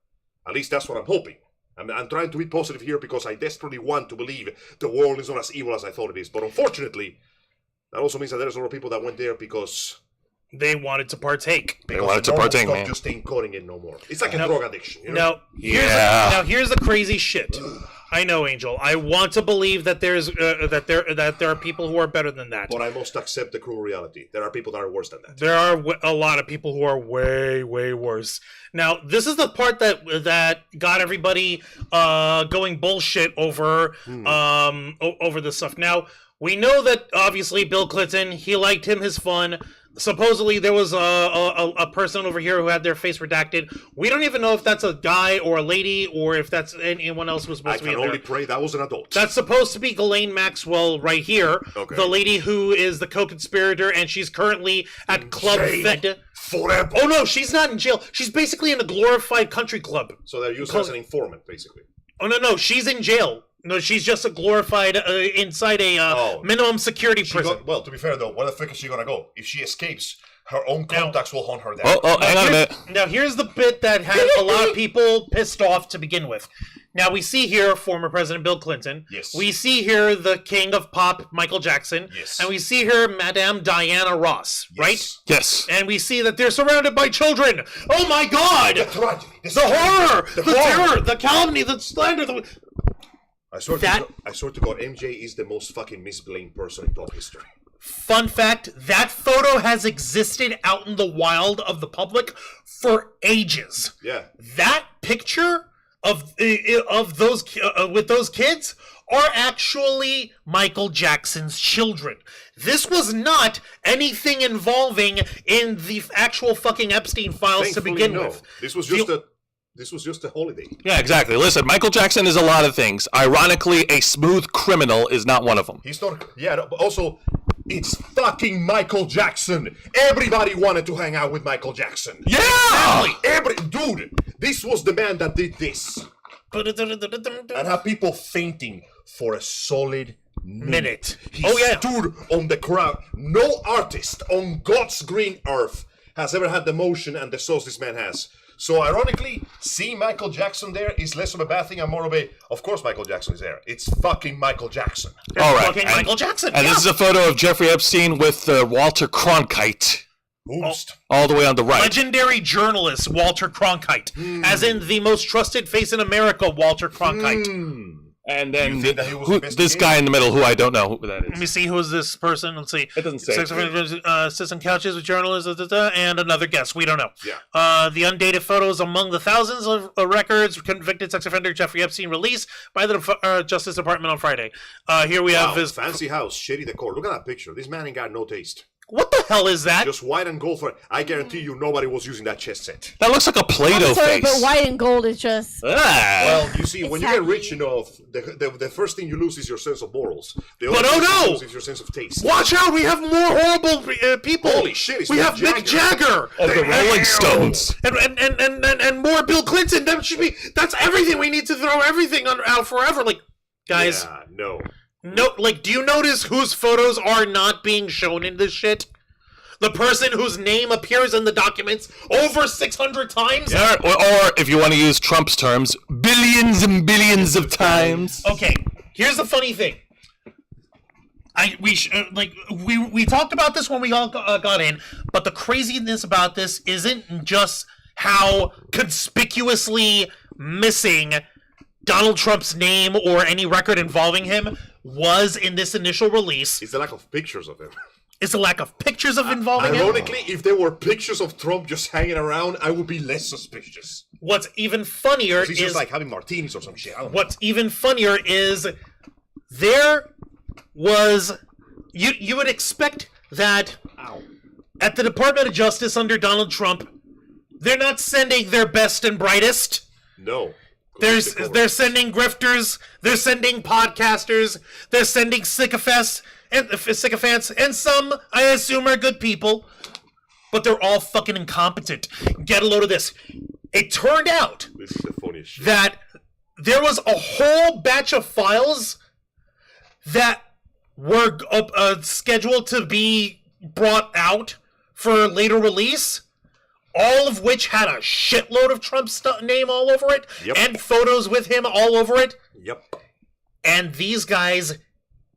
At least that's what I'm hoping. I'm trying to be positive here because I desperately want to believe the world is not as evil as I thought it is. But unfortunately, that also means that there's a lot of people that went there because they wanted to partake. They wanted to partake, man. Just ain't cutting it no more. It's like a drug addiction. You know? Now here's the crazy shit. I know, Angel. I want to believe that there are people who are better than that. But I must accept the cruel reality. There are people that are worse than that. There are a lot of people who are way, way worse. Now, this is the part that got everybody going bullshit over over this stuff. Now, we know that obviously Bill Clinton, he liked him his fun. Supposedly there was a person over here who had their face redacted. We don't even know if that's a guy or a lady or if that's anyone else who was supposed to be in there. I can only pray that was an adult. That's supposed to be Ghislaine Maxwell right here. Okay. The lady who is the co-conspirator, and she's currently at Club Fed. Forever. Oh no, she's not in jail. She's basically in a glorified country club. So they're using her as an informant, basically. Oh no, she's in jail. No, she's just a glorified inside a minimum security prison. Well, to be fair though, where the frick is she gonna go? If she escapes, her own contacts will hunt her down. Hang on a minute. Now here's the bit that had a lot of people pissed off to begin with. Now we see here former President Bill Clinton. Yes. We see here the king of pop, Michael Jackson. Yes. And we see here Madame Diana Ross, right? Yes. And we see that they're surrounded by children. Oh my God! The tragedy, the horror, the terror, the calumny, the slander. I swear to God, MJ is the most fucking misblamed person in top history. Fun fact, that photo has existed out in the wild of the public for ages. Yeah. That picture of those with those kids are actually Michael Jackson's children. This was not anything involving in the actual fucking Epstein Files to begin with. This was just a holiday. Yeah, exactly. Listen, Michael Jackson is a lot of things. Ironically, a smooth criminal is not one of them. He's not. Yeah, no, but also, it's fucking Michael Jackson. Everybody wanted to hang out with Michael Jackson. Yeah! Dude, this was the man that did this. And have people fainting for a solid minute. He stood on the crowd. No artist on God's green earth has ever had the motion and the sauce this man has. So ironically, seeing Michael Jackson there is less of a bad thing and more of a, of course Michael Jackson is there. It's fucking Michael Jackson. All right. Fucking Michael Jackson. And this is a photo of Jeffrey Epstein with Walter Cronkite. All the way on the right. Legendary journalist Walter Cronkite. As in the most trusted face in America, Walter Cronkite. And then this guy in the middle, who I don't know who that is. Let me see, who's this person? Let's see. It doesn't say. Sits on couches with journalists, and another guest. We don't know. Yeah. The undated photos among the thousands of records convicted sex offender Jeffrey Epstein released by the Justice Department on Friday. Here we have his fancy house, shitty decor. Look at that picture. This man ain't got no taste. What the hell is that? Just white and gold. I guarantee you nobody was using that chess set. That looks like a Play-Doh face. But white and gold is just... Well, you see, when you get rich enough, the first thing you lose is your sense of morals. The other thing you lose is your sense of taste. Watch out, we have more horrible people. Holy shit, we have Mick Jagger. Of the Rolling Stones. And more Bill Clinton. That's everything. We need to throw everything out forever. Like, guys... Yeah, no. No, like, do you notice whose photos are not being shown in this shit? The person whose name appears in the documents over 600 times? Yeah, or if you want to use Trump's terms, billions and billions of times. Okay, here's the funny thing. We talked about this when we all got in, but the craziness about this isn't just how conspicuously missing Donald Trump's name or any record involving him. was in this initial release. It's the lack of pictures of him. It's the lack of pictures of involving him. Ironically, if there were pictures of Trump just hanging around, I would be less suspicious. What's even funnier He's just like having martinis or some shit. I don't know. What's even funnier is there was you would expect that at the Department of Justice under Donald Trump, they're not sending their best and brightest. No. They're sending grifters, they're sending podcasters, they're sending sycophants, and some, I assume, are good people, but they're all fucking incompetent. Get a load of this. It turned out This is the funniest shit. that there was a whole batch of files that were scheduled to be brought out for later release, all of which had a shitload of Trump's name all over it, Yep. and photos with him all over it. Yep. And these guys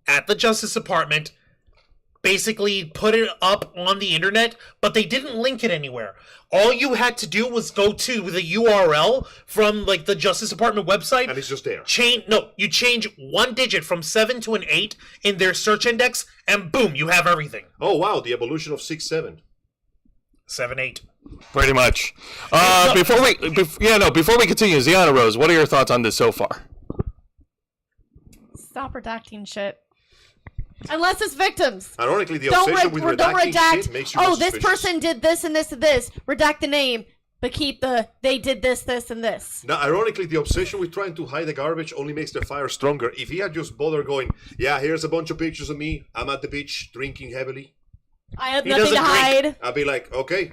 at the Justice Department basically put it up on the internet, but they didn't link it anywhere. All you had to do was go to the URL from like the Justice Department website. And it's just there. You change one digit from 7 to an 8 in their search index, and boom, you have everything. Oh, wow. The evolution of 6-7. 7-8. Pretty much. Before we continue, Ziana Rose, what are your thoughts on this so far? Stop redacting shit. Unless it's victims. Ironically, the Don't obsession with redacting redact. shit makes you more Oh, this suspicious. person did this and this and this. Redact the name, but keep the they did this, this, and this. Now, ironically, the obsession with trying to hide the garbage only makes the fire stronger. If he had just bothered going, yeah, here's a bunch of pictures of me. I'm at the beach drinking heavily. I have He nothing to doesn't drink. hide. I'd be like, okay,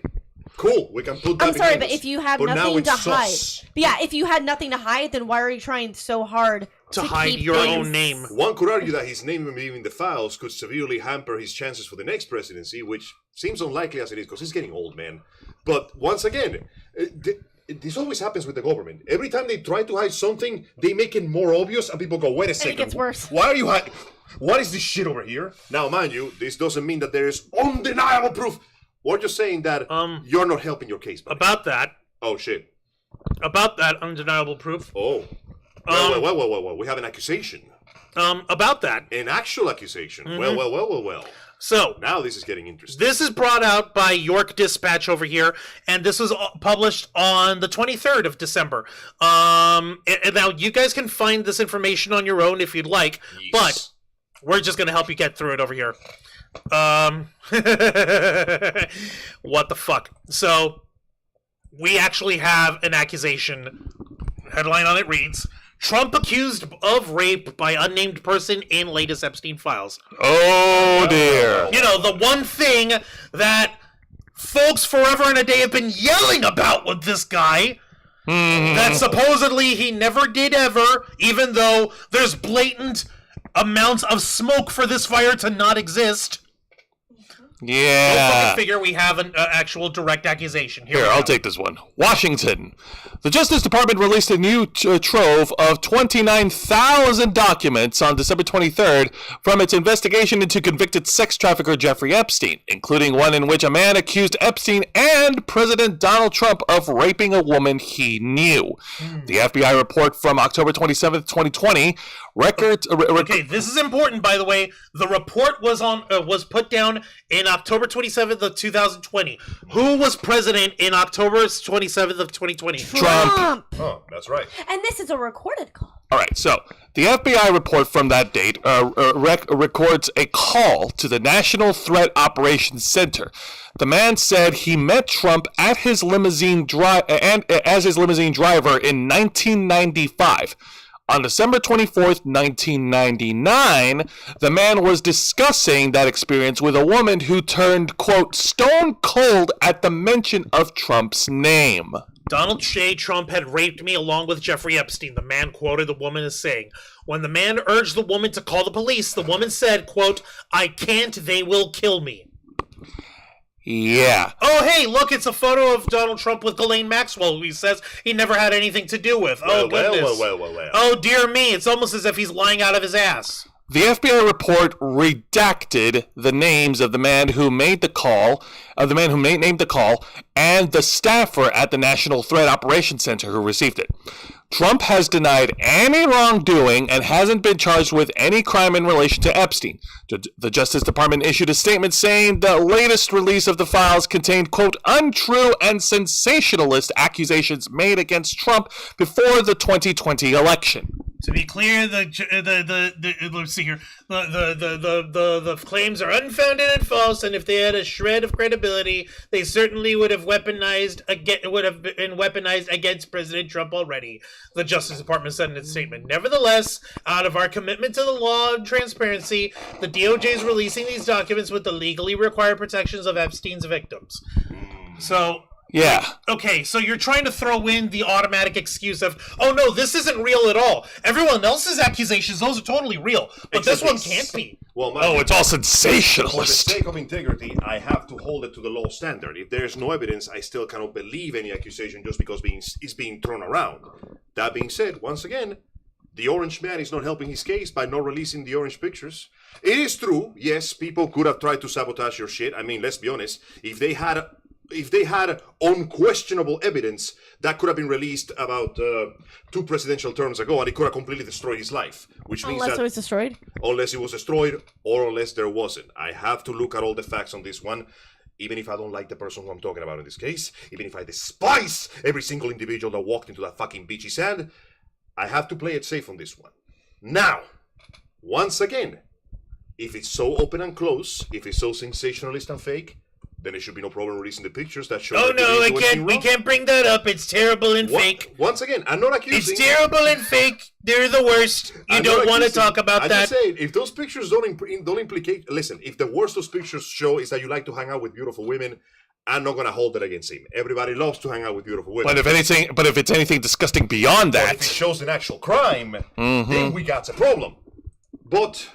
cool. We can put that I'm sorry, behind but us. if you have But now nothing it's to hide, sus. but yeah, if you had nothing to hide, then why are you trying so hard To to hide keep your things- own name. One could argue that his name being in the files could severely hamper his chances for the next presidency, which seems unlikely as it is, because he's getting old, man. But once again, this always happens with the government. Every time they try to hide something, they make it more obvious, and people go, wait a second. gets worse. Why are you hiding? What is this shit over here? Now, mind you, this doesn't mean that there is undeniable proof. We're just saying that you're not helping your case. Buddy. About that undeniable proof. Oh. Well, we have an accusation. About that. An actual accusation. Mm-hmm. Well. So, Now this is getting interesting. this is brought out by York Dispatch over here, and this was published on the 23rd of December. And now, you guys can find this information on your own if you'd like, but we're just going to help you get through it over here. What the fuck? So, we actually have an accusation. Headline on it reads, Trump accused of rape by unnamed person in latest Epstein Files. Oh dear. You know, the one thing that folks forever and a day have been yelling about with this guy, that supposedly he never did ever, even though there's blatant amounts of smoke for this fire to not exist. Go Yeah. fucking figure we have an actual direct accusation. Here Here, we I'll go. take this one. Washington. The Justice Department released a new trove of 29,000 documents on December 23rd from its investigation into convicted sex trafficker Jeffrey Epstein, including one in which a man accused Epstein and President Donald Trump of raping a woman he knew. The FBI report from October 27th, 2020 Okay, this is important, by the way. The report was put down in October 27th of 2020. Who was president in October 27th of 2020? Trump. Oh, that's right. And this is a recorded call. All right, so the FBI report from that date records a call to the National Threat Operations Center. The man said he met Trump at his limousine as his limousine driver in 1995. On December 24th, 1999, the man was discussing that experience with a woman who turned, quote, stone cold at the mention of Trump's name. Donald J. Trump had raped me along with Jeffrey Epstein, the man quoted the woman as saying. When the man urged the woman to call the police, the woman said, quote, I can't, they will kill me. Yeah. Oh, hey, look, it's a photo of Donald Trump with Ghislaine Maxwell, who he says he never had anything to do with. Oh, goodness. Well. Oh, dear me, it's almost as if he's lying out of his ass. The FBI report redacted the names of the man who made the call, named the call, and the staffer at the National Threat Operations Center who received it. Trump has denied any wrongdoing and hasn't been charged with any crime in relation to Epstein. The Justice Department issued a statement saying the latest release of the files contained, quote, untrue and sensationalist accusations made against Trump before the 2020 election. To be clear, let's see here. The claims are unfounded and false, and if they had a shred of credibility, they certainly would have been weaponized against President Trump already. The Justice Department said in its statement. Nevertheless, out of our commitment to the law and transparency, the DOJ is releasing these documents with the legally required protections of Epstein's victims. So. Yeah. Okay, so you're trying to throw in the automatic excuse of, oh no, this isn't real at all. Everyone else's accusations, those are totally real. But this one can't be. Well, it's all for the sensationalist. sake of integrity, I have to hold it to the law standard. If there's no evidence, I still cannot believe any accusation just because it's being thrown around. That being said, once again, the orange man is not helping his case by not releasing the orange pictures. It is true, yes, people could have tried to sabotage your shit. I mean, let's be honest. If they had unquestionable evidence, that could have been released about 2 presidential terms ago, and it could have completely destroyed his life. Which means Unless that it was destroyed? Unless it was destroyed, or unless there wasn't. I have to look at all the facts on this one, even if I don't like the person who I'm talking about in this case, even if I despise every single individual that walked into that fucking beachy sand, I have to play it safe on this one. Now, once again, if it's so open and close, if it's so sensationalist and fake, then there should be no problem releasing the pictures that show. Oh no, we can't bring that up. It's terrible and fake. Once again, I'm not accusing. It's terrible and fake. They're the worst. You don't want to talk about that. I'm just saying, if those pictures don't implicate. Listen, if the worst those pictures show is that you like to hang out with beautiful women, I'm not gonna hold it against him. Everybody loves to hang out with beautiful women. But if it's anything disgusting beyond that, if it shows an actual crime, then we got a problem. But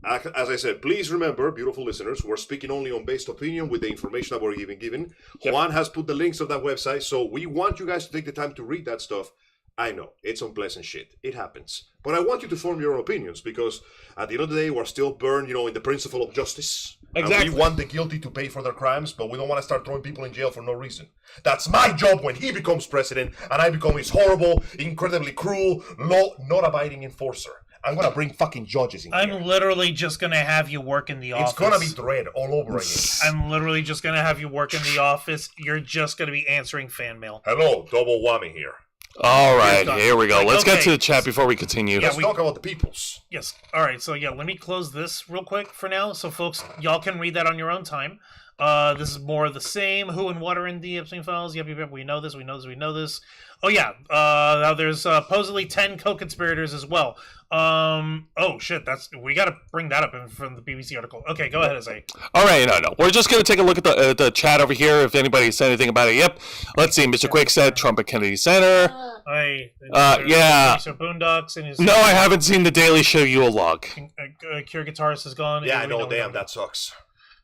as I said, please remember, beautiful listeners, we're speaking only on based opinion with the information that we're given. Yep. Juan has put the links of that website, so we want you guys to take the time to read that stuff. I know, it's unpleasant shit. It happens. But I want you to form your own opinions, because at the end of the day, we're still burned, in the principle of justice. Exactly. And we want the guilty to pay for their crimes, but we don't want to start throwing people in jail for no reason. That's my job when he becomes president, and I become his horrible, incredibly cruel, not-abiding enforcer. I'm gonna bring fucking judges in here. I'm literally just gonna have you work in the office. It's gonna be dread all over again. I'm literally just gonna have you work in the office. You're just gonna be answering fan mail. Hello, double whammy here. All right, here we go. Let's get to the chat before we continue. Let's talk about the peoples. Yes. All right, so let me close this real quick for now, so folks, y'all can read that on your own time. This is more of the same. Who and what are in the Epstein Files? Yep. We know this. Oh, yeah. Now there's supposedly 10 co-conspirators as well. Oh, shit. We got to bring that up from the BBC article. Okay, go ahead, Isaiah. All right, no. We're just going to take a look at the chat over here, if anybody said anything about it. Yep. Let's see. Mr. Quake said Trump at Kennedy Center. Yeah. Boondocks and his no, I haven't seen the Daily Show Yule log. Cure Guitarist is gone. Yeah, I know. Damn, that sucks.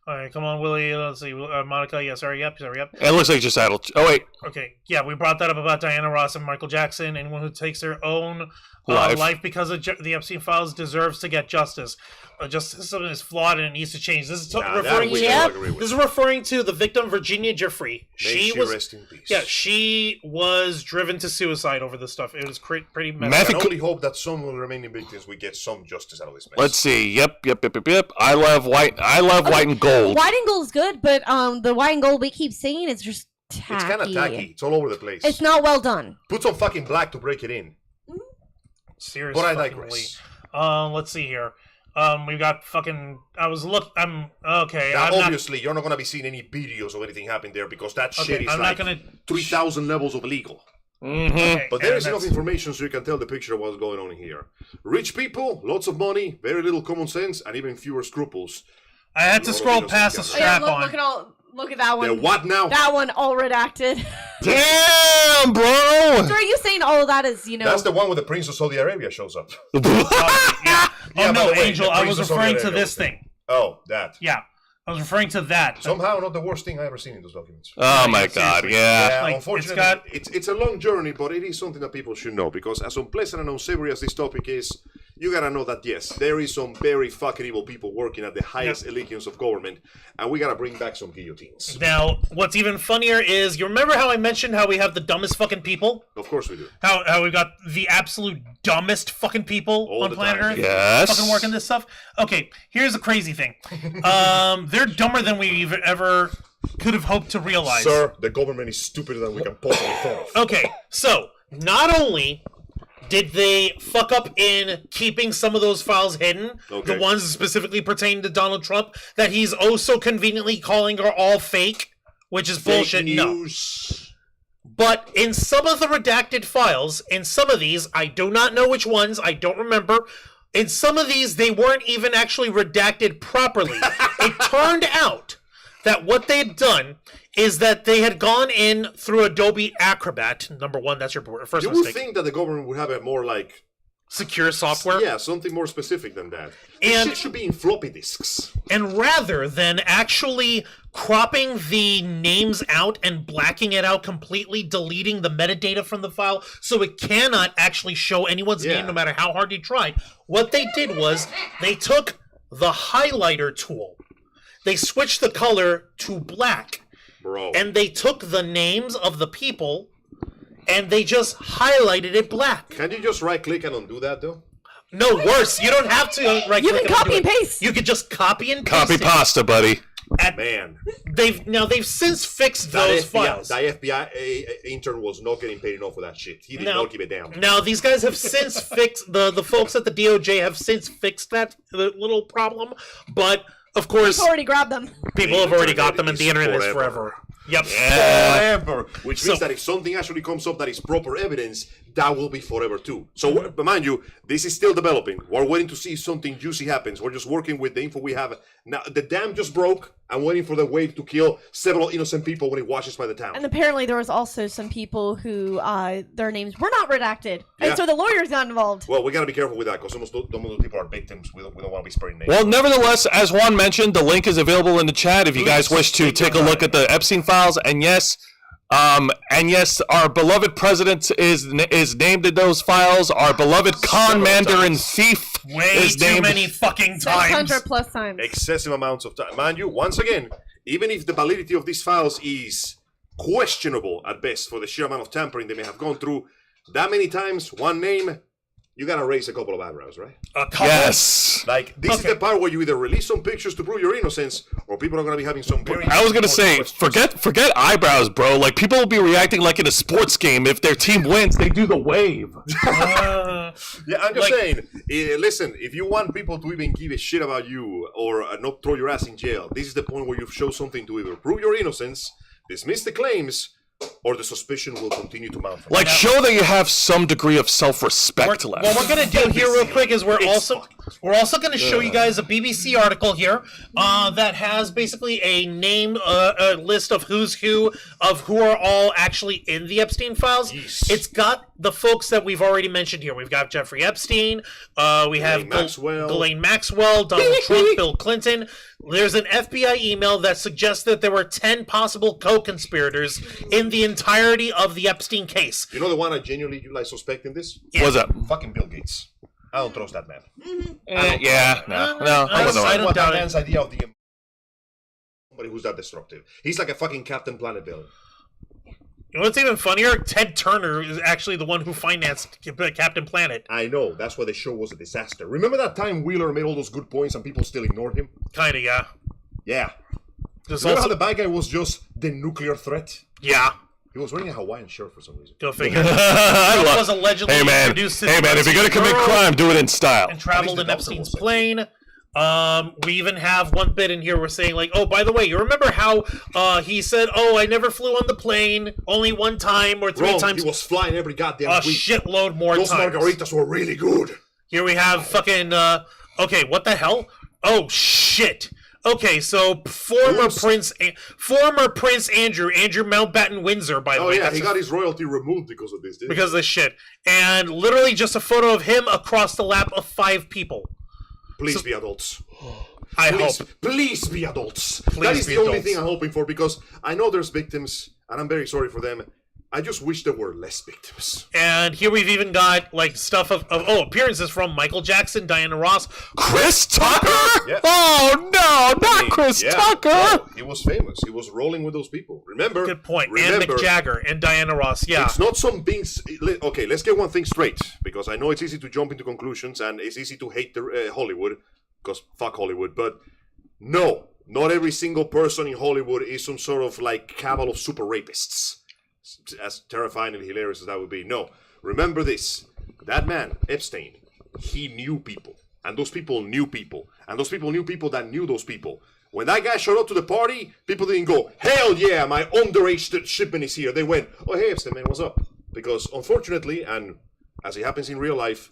All right, come on, Willie. Let's see. Monica, yes, hurry up. It looks like just idle. Oh, wait. Okay, yeah, we brought that up about Diana Ross and Michael Jackson. Anyone who takes their own life because of the Epstein Files deserves to get justice. Justice system is flawed and it needs to change. This is referring to the victim, Virginia Giuffre. She was rest in peace. Yeah, she was driven to suicide over this stuff. It was pretty messy. I only hope that some of the remaining victims will get some justice out of this mess. Let's see. Yep. I love white and gold. White and gold is good, but the white and gold we keep seeing is just tacky. It's kind of tacky. It's all over the place. It's not well done. Put some fucking black to break it in. Seriously. But I digress. Let's see here. We've got fucking. I'm okay. Now, obviously, you're not gonna be seeing any videos of anything happening there because that shit is 3,000 levels of illegal. Mm-hmm. Okay, but there is enough information so you can tell the picture of what's going on here. Rich people, lots of money, very little common sense, and even fewer scruples. I had to scroll past the strap on. Look at that one. Yeah, what now? That one all redacted. Damn, bro! So are you saying all of that is, That's the one where the Prince of Saudi Arabia shows up. Oh, no, Angel, I was referring to this thing. Oh, that. Yeah, I was referring to that. Somehow not the worst thing I ever seen in those documents. Oh, my God, yeah. Unfortunately, it's a long journey, but it is something that people should know, because as unpleasant and unsavory as this topic is, you gotta know that, yes, there is some very fucking evil people working at the highest echelons of government, and we gotta bring back some guillotines. Now, what's even funnier is, you remember how I mentioned how we have the dumbest fucking people? Of course we do. How we've got the absolute dumbest fucking people All on the planet time. Earth? Yes. Fucking working this stuff? Okay, here's the crazy thing. They're dumber than we ever could have hoped to realize. Sir, the government is stupider than we can possibly think of. Okay, so, not only did they fuck up in keeping some of those files hidden, Okay. the ones specifically pertaining to Donald Trump, that he's oh so conveniently calling are all fake, which is bullshit. Fake No. news. But in some of the redacted files, in some of these, I do not know which ones, I don't remember. In some of these, they weren't even actually redacted properly. It turned out that what they had done is that they had gone in through Adobe Acrobat. Number one, that's your first You would mistake. think that the government would have a more like, Secure software. yeah, something more specific than that. And- Shit should be in floppy disks. And rather than actually cropping the names out and blacking it out completely, deleting the metadata from the file so it cannot actually show anyone's Yeah. name no matter how hard you tried, what they did was they took the highlighter tool, they switched the color to black, Bro. and they took the names of the people and they just highlighted it black. Can you just right click and undo that though? No, worse, you don't have to right You click can and copy do and it. paste. You could just copy and paste Copy it. pasta, buddy. Man. They've since fixed That those FBI, files. that FBI intern was not getting paid enough for that shit. He did No. not give it down. Now these guys have since fixed the folks at the DOJ have since fixed that little problem, but of course I've already grabbed them. people have already got them, Internet and the is internet is forever. forever. Yep. Forever. Which means So- that if something actually comes up that is proper evidence, that will be forever too. So, mind you, this is still developing. We're waiting to see if something juicy happens. We're just working with the info we have. Now, the dam just broke. I'm waiting for the wave to kill several innocent people when it washes by the town. And apparently there was also some people who their names were not redacted. Yeah. And so the lawyers got involved. Well, we gotta be careful with that because some of those people are victims. We don't want to be sparing names. Well, nevertheless, as Juan mentioned, the link is available in the chat if you guys wish to take a look at the Epstein Files. And yes, our beloved president is named in those files. Our beloved con mander and thief Way is too named. many fucking times. 600 plus times. Excessive amounts of time. Mind you, once again, even if the validity of these files is questionable at best for the sheer amount of tampering they may have gone through, that many times, one name, you gotta raise a couple of eyebrows, right? A couple. Yes. Like, this is the part where you either release some pictures to prove your innocence, or people are gonna be having some very... I was gonna say, questions. forget eyebrows, bro. Like, people will be reacting like in a sports game. If their team wins, they do the wave. Yeah, I'm just saying, listen, if you want people to even give a shit about you, or not throw your ass in jail, this is the point where you show something to either prove your innocence, dismiss the claims, or the suspicion will continue to mount. From Like, that. show that you have some degree of self-respect left. What we're gonna do here, real quick, is we're also gonna show you guys a BBC article here that has basically a name, a list of who's who of who are all actually in the Epstein Files. Yes. It's got the folks that we've already mentioned here. We've got Jeffrey Epstein. We have Ghislaine Maxwell, Donald Trump, Bill Clinton. There's an FBI email that suggests that there were 10 possible co-conspirators in the entirety of the Epstein case. You know the one I genuinely like suspect in this? What's that? Fucking Bill Gates. I don't trust that man. Yeah, no. I don't What doubt that it. man's idea of the somebody who's that destructive. He's like a fucking Captain Planet villain. You know what's even funnier? Ted Turner is actually the one who financed Captain Planet. I know. That's why the show was a disaster. Remember that time Wheeler made all those good points and people still ignored him? Kinda, yeah. Yeah. There's Remember also, how the bad guy was just the nuclear threat? yeah. He was wearing a Hawaiian shirt for some reason. Go figure. I Trump love- was allegedly Hey man, introduced to if you're gonna commit Euro crime, do it in style. and traveled At in least the doctor Epstein's was plane. We even have one bit in here we're saying like, oh, by the way, you remember how he said, oh, I never flew on the plane, only one time or three Wrong, times. he was flying every goddamn A week. shitload more Those times. margaritas were really good. Here we have fucking, okay, what the hell? Oh, shit. Okay, so former Oops. Prince Andrew Mountbatten Windsor, by the Oh way. yeah, that's he his- got his royalty removed because of this, didn't he? because of this shit. And literally just a photo of him across the lap of 5 people. Please be adults. I Please, hope. please be adults. Please that is be the only adults. thing I'm hoping for because I know there's victims and I'm very sorry for them. I just wish there were less victims. And here we've even got like stuff of appearances from Michael Jackson, Diana Ross, Chris Tucker? Yeah. Oh no, not Chris Tucker! No, he was famous. He was rolling with those people. Remember? good point, Remember, and Mick Jagger and Diana Ross. Yeah, it's not some being. Okay, let's get one thing straight, because I know it's easy to jump into conclusions and it's easy to hate the Hollywood, because fuck Hollywood. But no, not every single person in Hollywood is some sort of like cabal of super rapists. As terrifying and hilarious as that would be. No, remember this. That man, Epstein, he knew people. And those people knew people. And those people knew people that knew those people. When that guy showed up to the party, people didn't go, hell yeah, my underage shipment is here. They went, oh, hey, Epstein, man, what's up? Because unfortunately, and as it happens in real life,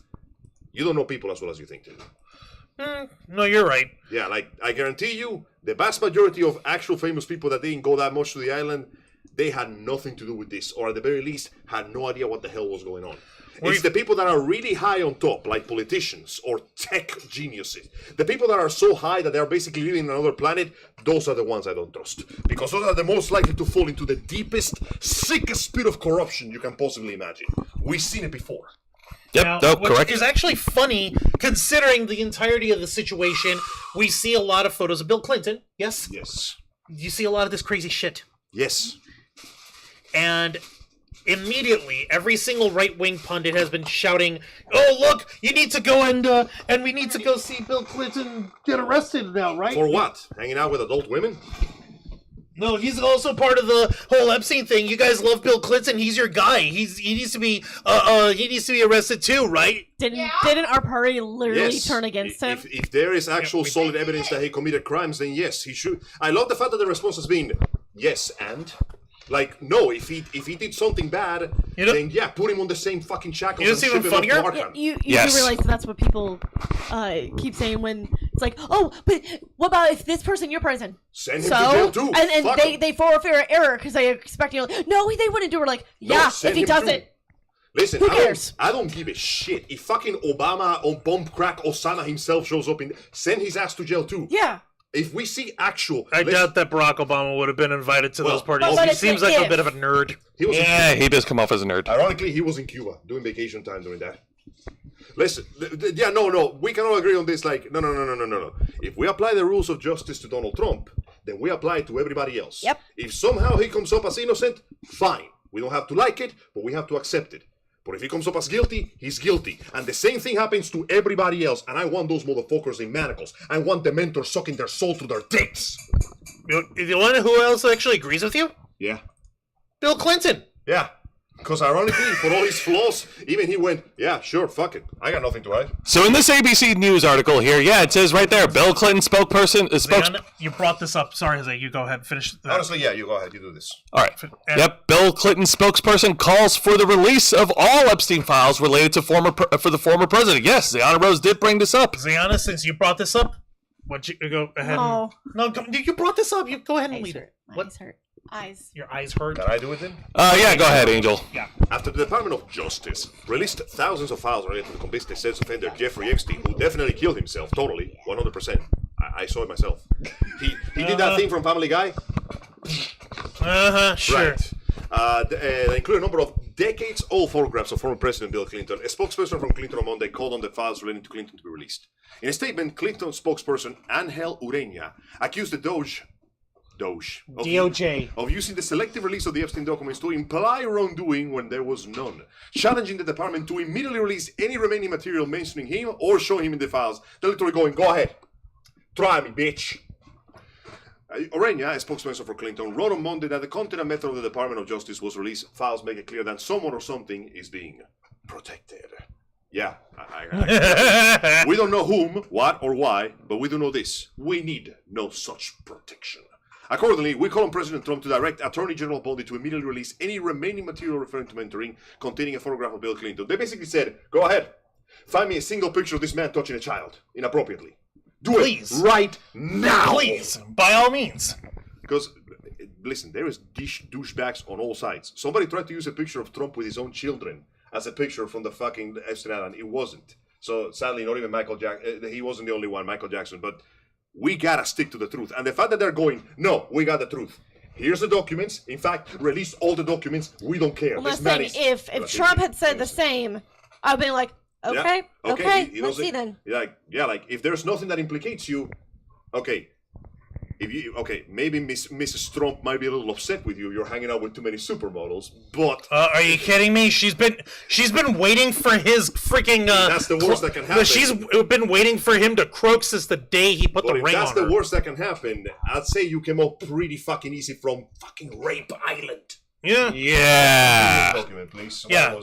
you don't know people as well as you think they do. no, you're right. Yeah, like, I guarantee you, the vast majority of actual famous people that didn't go that much to the island, they had nothing to do with this, or at the very least, had no idea what the hell was going on. It's the people that are really high on top, like politicians or tech geniuses. The people that are so high that they're basically living on another planet, those are the ones I don't trust. Because those are the most likely to fall into the deepest, sickest pit of corruption you can possibly imagine. We've seen it before. Yep, Now, no, which correct. is actually funny, considering the entirety of the situation. We see a lot of photos of Bill Clinton. Yes? Yes. You see a lot of this crazy shit. Yes. And immediately, every single right-wing pundit has been shouting, "Oh, look, you need to go and we need to go see Bill Clinton get arrested now, right?" For what? Hanging out with adult women? No, he's also part of the whole Epstein thing. You guys love Bill Clinton. He's your guy. He needs to be arrested too, right? Didn't our party literally Yes. turn against him? If there is actual we solid evidence that he committed crimes, then yes, he should. I love the fact that the response has been, yes, and? Like, no, if he did something bad, then yeah, put him on the same fucking shackles. You know what's and even ship him off to funnier? Arkham. You Yes. do realize that's what people keep saying when it's like, oh, but what about if this person, your person? Send him to jail too. And Fuck him. they fall for error because they expect you. No, they wouldn't do it. Like, No, yeah, send if he him doesn't. too. Listen, Who cares? I don't give a shit. If fucking Obama on bomb crack Osama himself shows up, send his ass to jail too. Yeah. If we see actual... I doubt that Barack Obama would have been invited to Well, those parties. but He it's seems like like a if. bit of a nerd. He was Yeah, he does come off as a nerd. Ironically, he was in Cuba doing vacation time during that. Listen, we can all agree on this. Like, no. If we apply the rules of justice to Donald Trump, then we apply it to everybody else. Yep. If somehow he comes up as innocent, fine. We don't have to like it, but we have to accept it. But if he comes up as guilty, he's guilty. And the same thing happens to everybody else. And I want those motherfuckers in manacles. I want the mentors sucking their soul through their dicks. The one who else actually agrees with you? Yeah. Bill Clinton. Yeah. Because ironically, for all his flaws, even he went, yeah, sure, fuck it. I got nothing to hide. So in this ABC News article here, yeah, it says right there, Bill Clinton spokesperson... Dan, you brought this up. Sorry, Jose, you go ahead and finish that. Honestly, yeah, you go ahead, you do this. All right. Yep. Bill Clinton spokesperson calls for the release of all Epstein files related to for the former president. Yes, the Honor Rose did bring this up. Zayana, since you brought this up, why don't you go ahead No. you brought this up. You go ahead and Eyes lead hurt. it. My What? eyes hurt. Eyes. Your eyes hurt. Can I do it then? Yeah, go ahead, Angel. Yeah. After the Department of Justice released thousands of files related to the convicted sex offender Jeffrey Epstein, who definitely killed himself, totally, 100%. I saw it myself. He did that thing from Family Guy. Sure. Right. They include a number of decades-old photographs of former President Bill Clinton. A spokesperson from Clinton on Monday called on the files relating to Clinton to be released. In a statement, Clinton spokesperson Angel Ureña accused the DOJ. of using the selective release of the Epstein documents to imply wrongdoing when there was none, challenging the department to immediately release any remaining material mentioning him or showing him in the files. They're literally going, go ahead, try me, bitch. Ureña, a spokesperson for Clinton, wrote on Monday that the content and method of the Department of Justice was released. Files make it clear that someone or something is being protected. Yeah, we don't know whom, what, or why, but we do know this. We need no such protection. Accordingly, we call on President Trump to direct Attorney General Bondi to immediately release any remaining material referring to mentoring containing a photograph of Bill Clinton. They basically said, go ahead, find me a single picture of this man touching a child inappropriately. Do Please. it right now. Please, by all means. Because, listen, there is douchebags on all sides. Somebody tried to use a picture of Trump with his own children as a picture from the fucking Epstein Island. It wasn't. So, sadly, not even Michael Jackson. He wasn't the only one, Michael Jackson. But we gotta stick to the truth. And the fact that they're going, no, we got the truth. Here's the documents. In fact, release all the documents. We don't care. Well, I'm saying if Trump had said the same, I'd be like, okay, let's see then. Like if there's nothing that implicates you, okay. Maybe Mrs. Trump might be a little upset with you. You're hanging out with too many supermodels, but are you kidding me? She's been waiting for his freaking. That's the worst that can happen. She's been waiting for him to croak since the day he put the ring on her. That's the worst that can happen. I'd say you came up pretty fucking easy from fucking Rape Island. Yeah. Document, please. Yeah.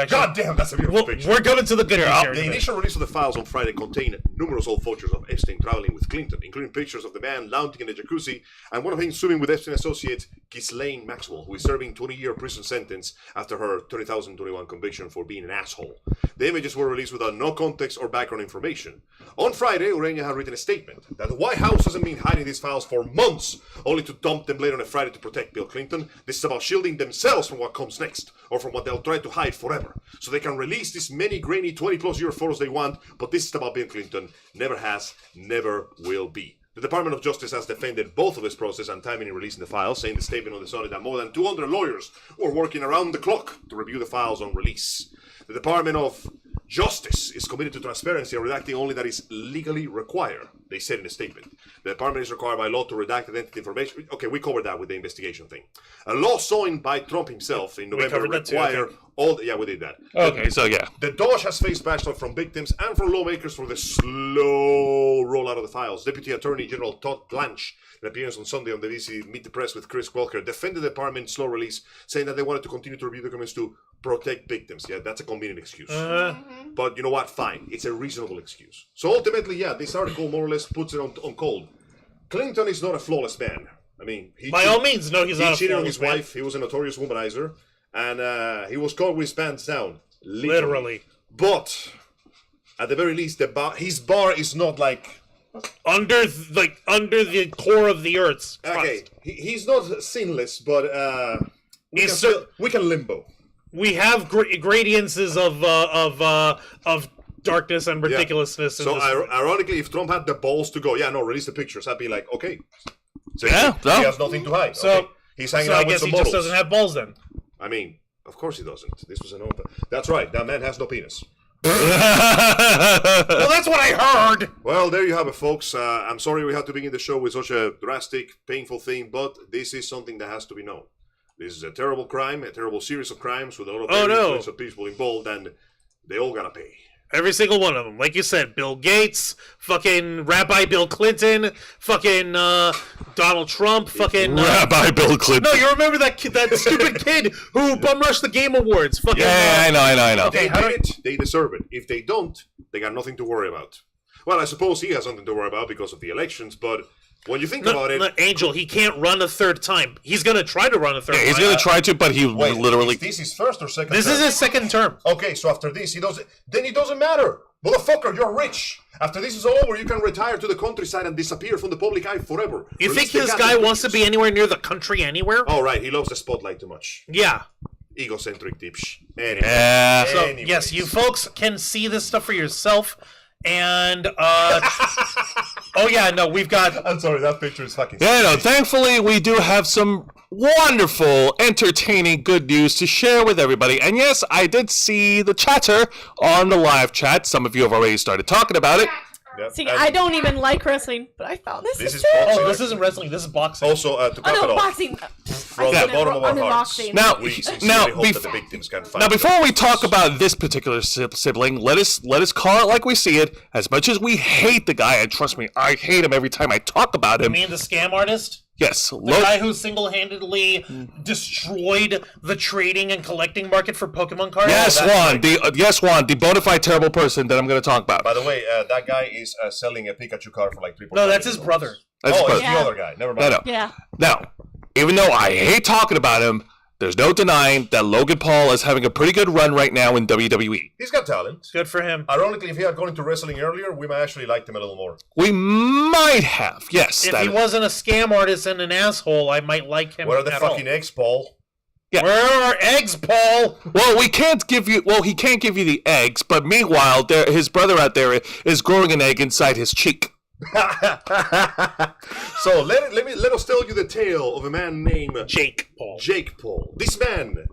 God damn, that's a beautiful picture. We're going to the good news. The initial release of the files on Friday contained numerous old photos of Epstein traveling with Clinton, including pictures of the man lounging in a jacuzzi and one of him swimming with Epstein associate Ghislaine Maxwell, who is serving 20-year prison sentence after her 2021 conviction for being an asshole. The images were released without no context or background information. On Friday, Urania had written a statement that the White House hasn't been hiding these files for months, only to dump them later on a Friday to protect Bill Clinton. This is about shielding themselves from what comes next, or from what they'll try to hide forever, so they can release these many grainy 20-plus year photos they want, but this is about Bill Clinton. Never has, never will be. The Department of Justice has defended both of this process and timing in releasing the files, saying the statement on the Sunday that more than 200 lawyers were working around the clock to review the files on release. The Department of Justice is committed to transparency and redacting only that is legally required, they said in a statement. The department is required by law to redact identity information. Okay, we covered that with the investigation thing. A law signed by Trump himself in November required all... Yeah, we did that. Okay, so yeah. The Doge has faced backlash from victims and from lawmakers for the slow rollout of the files. Deputy Attorney General Todd Blanche, in an appearance on Sunday on the BBC Meet the Press with Chris Welker, defended the department's slow release, saying that they wanted to continue to review documents to protect victims. Yeah, that's a convenient excuse. But you know what? Fine. It's a reasonable excuse. So ultimately, yeah, this article more or less puts it on cold. Clinton is not a flawless man. I mean, by all means, no, he's not a flawless man. He cheated on his wife. He was a notorious womanizer. And he was caught with his pants down. Literally. But, at the very least, his bar is not like... Under the core of the earth. Okay, he's not sinless, but we can limbo. We have gradiences of darkness and ridiculousness. Yeah. So ironically, if Trump had the balls to go, release the pictures, I'd be like, okay. So he has nothing to hide. So okay. He's hanging out with some models. Just doesn't have balls then. I mean, of course he doesn't. This was an open. That's right. That man has no penis. Well, that's what I heard. Well, there you have it, folks. I'm sorry we had to begin the show with such a drastic, painful thing, but this is something that has to be known. This is a terrible crime, a terrible series of crimes with a lot of influence of people involved, and they all gotta pay. Every single one of them. Like you said, Bill Gates, fucking Rabbi Bill Clinton, fucking Donald Trump, fucking... Rabbi Bill Clinton. No, you remember that stupid kid who bum-rushed the Game Awards? Fucking, I know. They did it. They deserve it. If they don't, they got nothing to worry about. Well, I suppose he has something to worry about because of the elections, but... When you think about it... Angel, he can't run a third time. He's going to try to run a third time. He's going to try to, but he literally... Is this his first or second This term? is his second term. Okay, so after this, then it doesn't matter. Motherfucker, you're rich. After this is all over, you can retire to the countryside and disappear from the public eye forever. You think this guy wants to be anywhere near the country anywhere? Oh, right. He loves the spotlight too much. Yeah. Egocentric dipsh. Anyway. So, yes, you folks can see this stuff for yourself. And, we've got... I'm sorry, that picture is fucking... Thankfully, we do have some wonderful, entertaining, good news to share with everybody. And yes, I did see the chatter on the live chat. Some of you have already started talking about it. Yep. See, I don't even like wrestling, but I found this is boxing. Oh, this isn't wrestling, this is boxing. Also, to cap it off, boxing. From the bottom of our hearts, now, we sincerely hope that the victims can find before we talk about this particular sibling, let us call it like we see it. As much as we hate the guy, and trust me, I hate him every time I talk about him. You mean the scam artist? Yes. The guy who single-handedly destroyed the trading and collecting market for Pokemon cards? Yes, Juan, the bona fide terrible person that I'm going to talk about. By the way, that guy is selling a Pikachu card for like $3. No, that's his brother. It's the other guy. Never mind. No. Yeah. Now, even though I hate talking about him, there's no denying that Logan Paul is having a pretty good run right now in WWE. He's got talent. Good for him. Ironically, if he had gone into wrestling earlier, we might actually liked him a little more. We might have, yes. If he wasn't a scam artist and an asshole, I might like him. Where are the fucking eggs, Paul? Yeah. Where are our eggs, Paul? Well, he can't give you the eggs, but meanwhile, his brother out there is growing an egg inside his cheek. So let us tell you the tale of a man named Jake Paul. Jake Paul. This man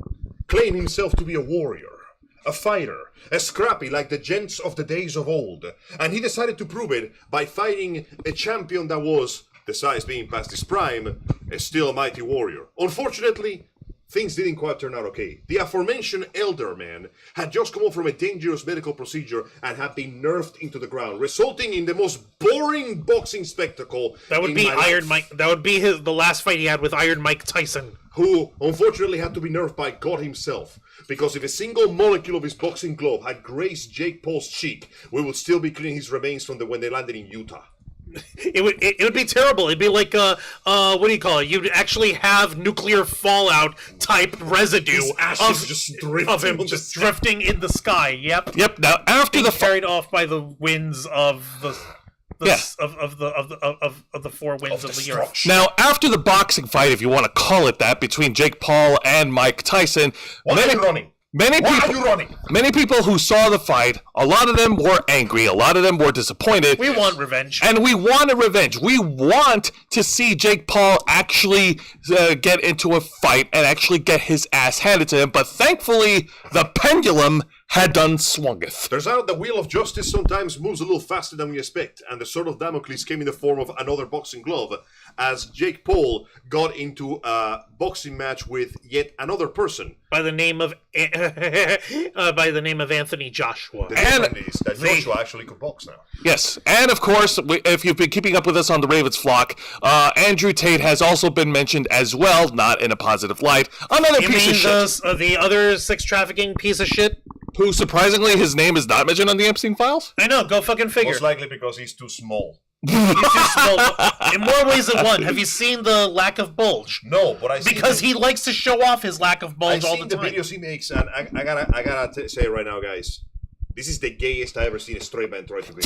claimed himself to be a warrior, a fighter, a scrappy like the gents of the days of old, and he decided to prove it by fighting a champion that was, besides being past his prime, a still mighty warrior. Unfortunately, things didn't quite turn out okay. The aforementioned elder man had just come up from a dangerous medical procedure and had been nerfed into the ground, resulting in the most boring boxing spectacle. That would be Iron Mike. That would be the last fight he had with Iron Mike Tyson, who unfortunately had to be nerfed by God himself. Because if a single molecule of his boxing glove had grazed Jake Paul's cheek, we would still be cleaning his remains from when they landed in Utah. It would be terrible. It'd be like what do you call it? You'd actually have nuclear fallout type residue of him just drifting in the sky. Yep. Now after the carried off by the winds of the four winds of the earth. Now, after the boxing fight, if you want to call it that, between Jake Paul and Mike Tyson, many people who saw the fight, a lot of them were angry, a lot of them were disappointed. We want revenge. And we want a revenge. We want to see Jake Paul actually get into a fight and actually get his ass handed to him, but thankfully, the pendulum had done swungeth. Turns out the wheel of justice sometimes moves a little faster than we expect, and the sword of Damocles came in the form of another boxing glove, as Jake Paul got into a boxing match with yet another person by the name of Anthony Joshua. The difference is that Joshua actually could box now. Yes, and of course, if you've been keeping up with us on the Ravens flock, Andrew Tate has also been mentioned as well, not in a positive light. Another piece of shit. The other sex trafficking piece of shit? Who, surprisingly, his name is not mentioned on the Epstein Files? I know, go fucking figure. Most likely because he's too small. He's too small. In more ways than one. Have you seen the lack of bulge? No, but I see because he likes to show off his lack of bulge all the time. I've seen the videos he makes, and I gotta say it right now, guys. This is the gayest I ever seen a straight man try to be.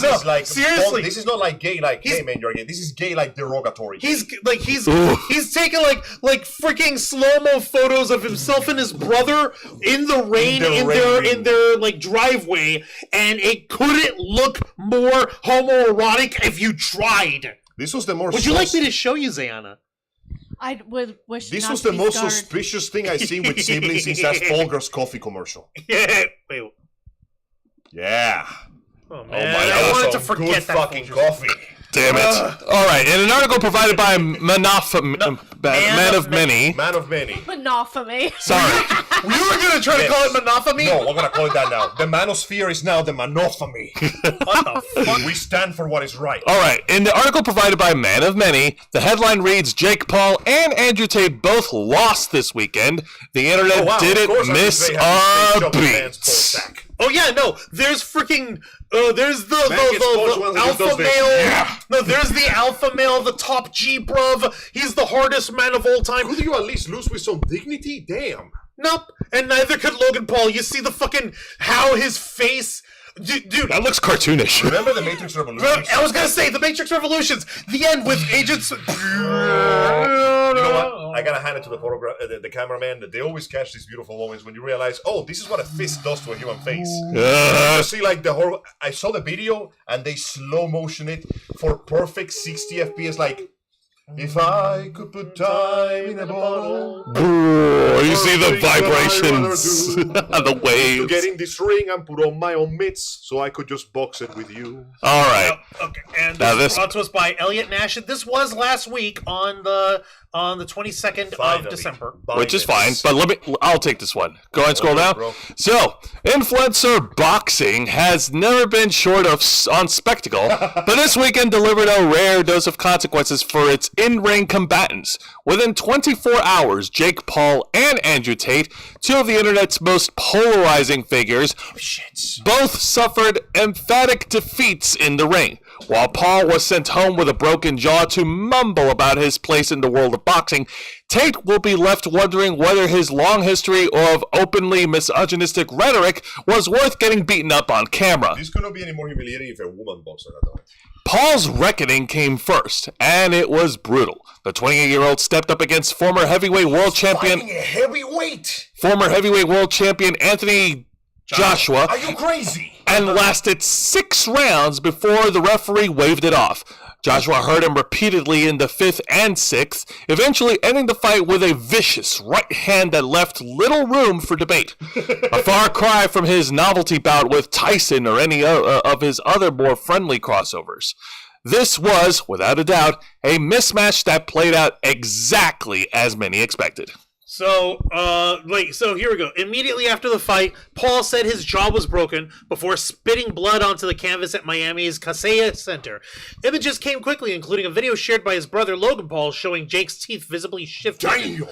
This is like seriously. This is not like gay, like hey man, you're gay. This is gay, like derogatory. He's taking like freaking slow-mo photos of himself and his brother in the rain in their like driveway, and it couldn't look more homoerotic if you tried. This was the more. Would you like me to show you, Zayana? I would wish. This not was to the be most scarred. suspicious thing I've seen with siblings since that Folger's coffee commercial. Yeah. Wait. Yeah. Oh man, I wanted to some forget good that fucking Folgers. coffee. Damn it. All right, in an article provided by Man of Many. Man of Many. Monophomy. Sorry. We were going to try to call it monophomy? No, we're going to call it that now. The manosphere is now the manophomy. What the fuck? We stand for what is right. All right, in the article provided by Man of Many, the headline reads, Jake Paul and Andrew Tate both lost this weekend. The internet didn't miss a beat. Oh yeah, no. There's freaking. There's the alpha male. Yeah. No, there's the alpha male, the top G bruv. He's the hardest man of all time. Could you at least lose with some dignity? Damn. Nope. And neither could Logan Paul. You see the fucking how his face. Dude, that looks cartoonish. Remember the Matrix Revolutions? I was gonna say the Matrix Revolutions. The end with agents. You know what? I gotta hand it to the cameraman. They always catch these beautiful moments when you realize, oh, this is what a fist does to a human face. You see, like the horror. I saw the video and they slow motion it for perfect 60 FPS, like. If I could put time in a bottle. You see the vibrations, the waves. To get in this ring and put on my own mitts so I could just box it with you. All right. Okay. And this brought to us by Elliot Nash. This was last week on the 22nd of December. Which is fine, but I'll take this one. Go ahead and scroll down. Bro. So, influencer boxing has never been short of on spectacle, but this weekend delivered a rare dose of consequences for its in-ring combatants. Within 24 hours, Jake Paul and Andrew Tate, two of the internet's most polarizing figures, both suffered emphatic defeats in the ring. While Paul was sent home with a broken jaw to mumble about his place in the world of boxing, Tate will be left wondering whether his long history of openly misogynistic rhetoric was worth getting beaten up on camera. This couldn't be any more humiliating if a woman boxer had done it. Paul's reckoning came first, and it was brutal. The 28-year-old stepped up against former heavyweight world champion Former heavyweight world champion Anthony Joshua. Are you crazy? and lasted 6 rounds before the referee waved it off. Joshua hurt him repeatedly in the 5th and 6th, eventually ending the fight with a vicious right hand that left little room for debate. A far cry from his novelty bout with Tyson or any of his other more friendly crossovers. This was, without a doubt, a mismatch that played out exactly as many expected. So, so here we go. Immediately after the fight, Paul said his jaw was broken before spitting blood onto the canvas at Miami's Kaseya Center. Images came quickly, including a video shared by his brother Logan Paul showing Jake's teeth visibly shifting.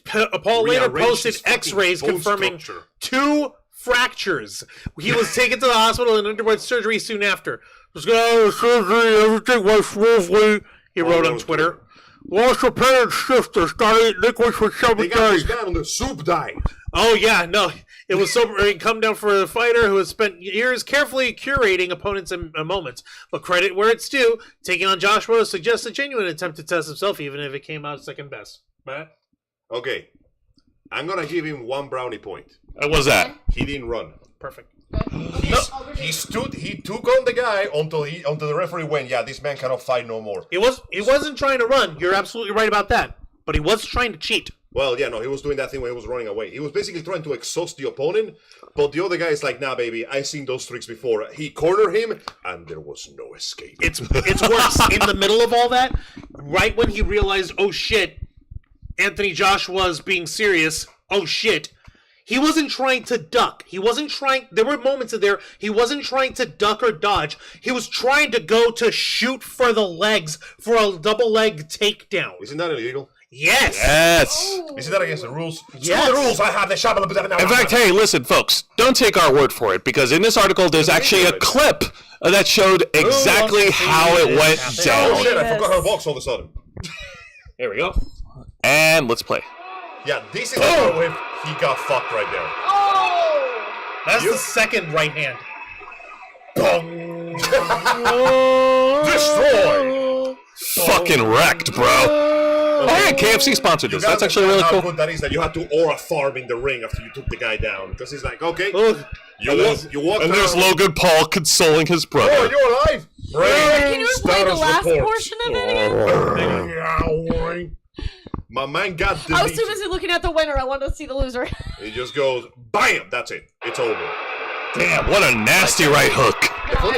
Paul later posted X-rays confirming 2 fractures. He was taken to the hospital and underwent surgery soon after. Surgery, everything went smoothly, he wrote on Twitter. Lost your parents' sister, started eating liquids for 7 days. They got this guy on the soup diet. Oh, yeah, no. It was so come down for a fighter who has spent years carefully curating opponents and moments. But credit where it's due, taking on Joshua suggests a genuine attempt to test himself, even if it came out second best. Matt? Okay. I'm going to give him 1 brownie point. What was that? He didn't run. Perfect. He took on the guy until the referee went, yeah, this man cannot fight no more. He wasn't trying to run. You're absolutely right about that. But he was trying to cheat. Well, yeah, no, he was doing that thing when he was running away. He was basically trying to exhaust the opponent, but the other guy is like, nah, baby, I've seen those tricks before. He cornered him, and there was no escape. It's worse. In the middle of all that, right when he realized, oh shit, Anthony Joshua's being serious, oh shit, he wasn't trying to duck. There were moments in there, he wasn't trying to duck or dodge. He was trying to go to shoot for the legs for a double leg takedown. Isn't that illegal? Yes. Yes. Isn't that against the rules? Yes. Screw the rules, I have the shot. In fact, hey, listen, folks, don't take our word for it, because in this article, there's actually a clip that showed exactly how it went Oh, down. shit, I forgot her box all of a sudden. There we go. And let's play. Yeah, this is the with he got fucked right there. Oh! That's the second right hand. Destroy! Fucking wrecked, bro. Oh, yeah, KFC sponsored this. That's actually really cool. How good that is that you had to aura farm in the ring after you took the guy down. Because he's like, okay, you walk And there's around. Logan Paul consoling his brother. Oh, you're alive! Can you explain the last portion of it again? My man got deleted. I was too busy looking at the winner. I wanted to see the loser. He just goes, BAM! That's it. It's over. Damn, what a nasty right hook. I'm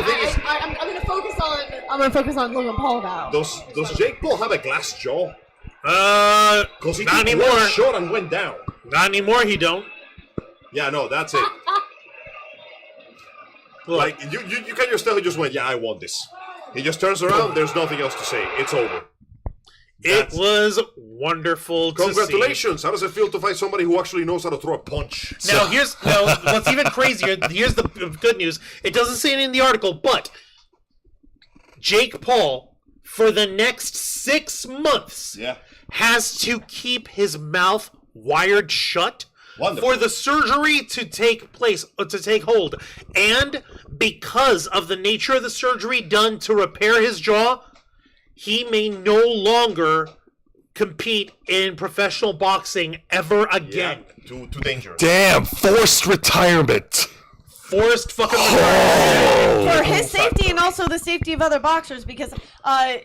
gonna focus on. I'm gonna focus on Logan Paul now. Does Jake Paul have a glass jaw? Because he not took anymore. one shot and went down. Not anymore, he don't. Yeah, no, that's it. Like, you can just tell he just went, yeah, I want this. He just turns around, there's nothing else to say. It's over. It was wonderful to see. Congratulations! How does it feel to fight somebody who actually knows how to throw a punch? Now, what's even crazier, here's the good news. It doesn't say it in the article, but Jake Paul, for the next 6 months, has to keep his mouth wired shut for the surgery to take place, to take hold. And because of the nature of the surgery done to repair his jaw, he may no longer compete in professional boxing ever again. Yeah, too dangerous. Damn, forced retirement. Forced fucking retirement. For his safety and also the safety of other boxers, because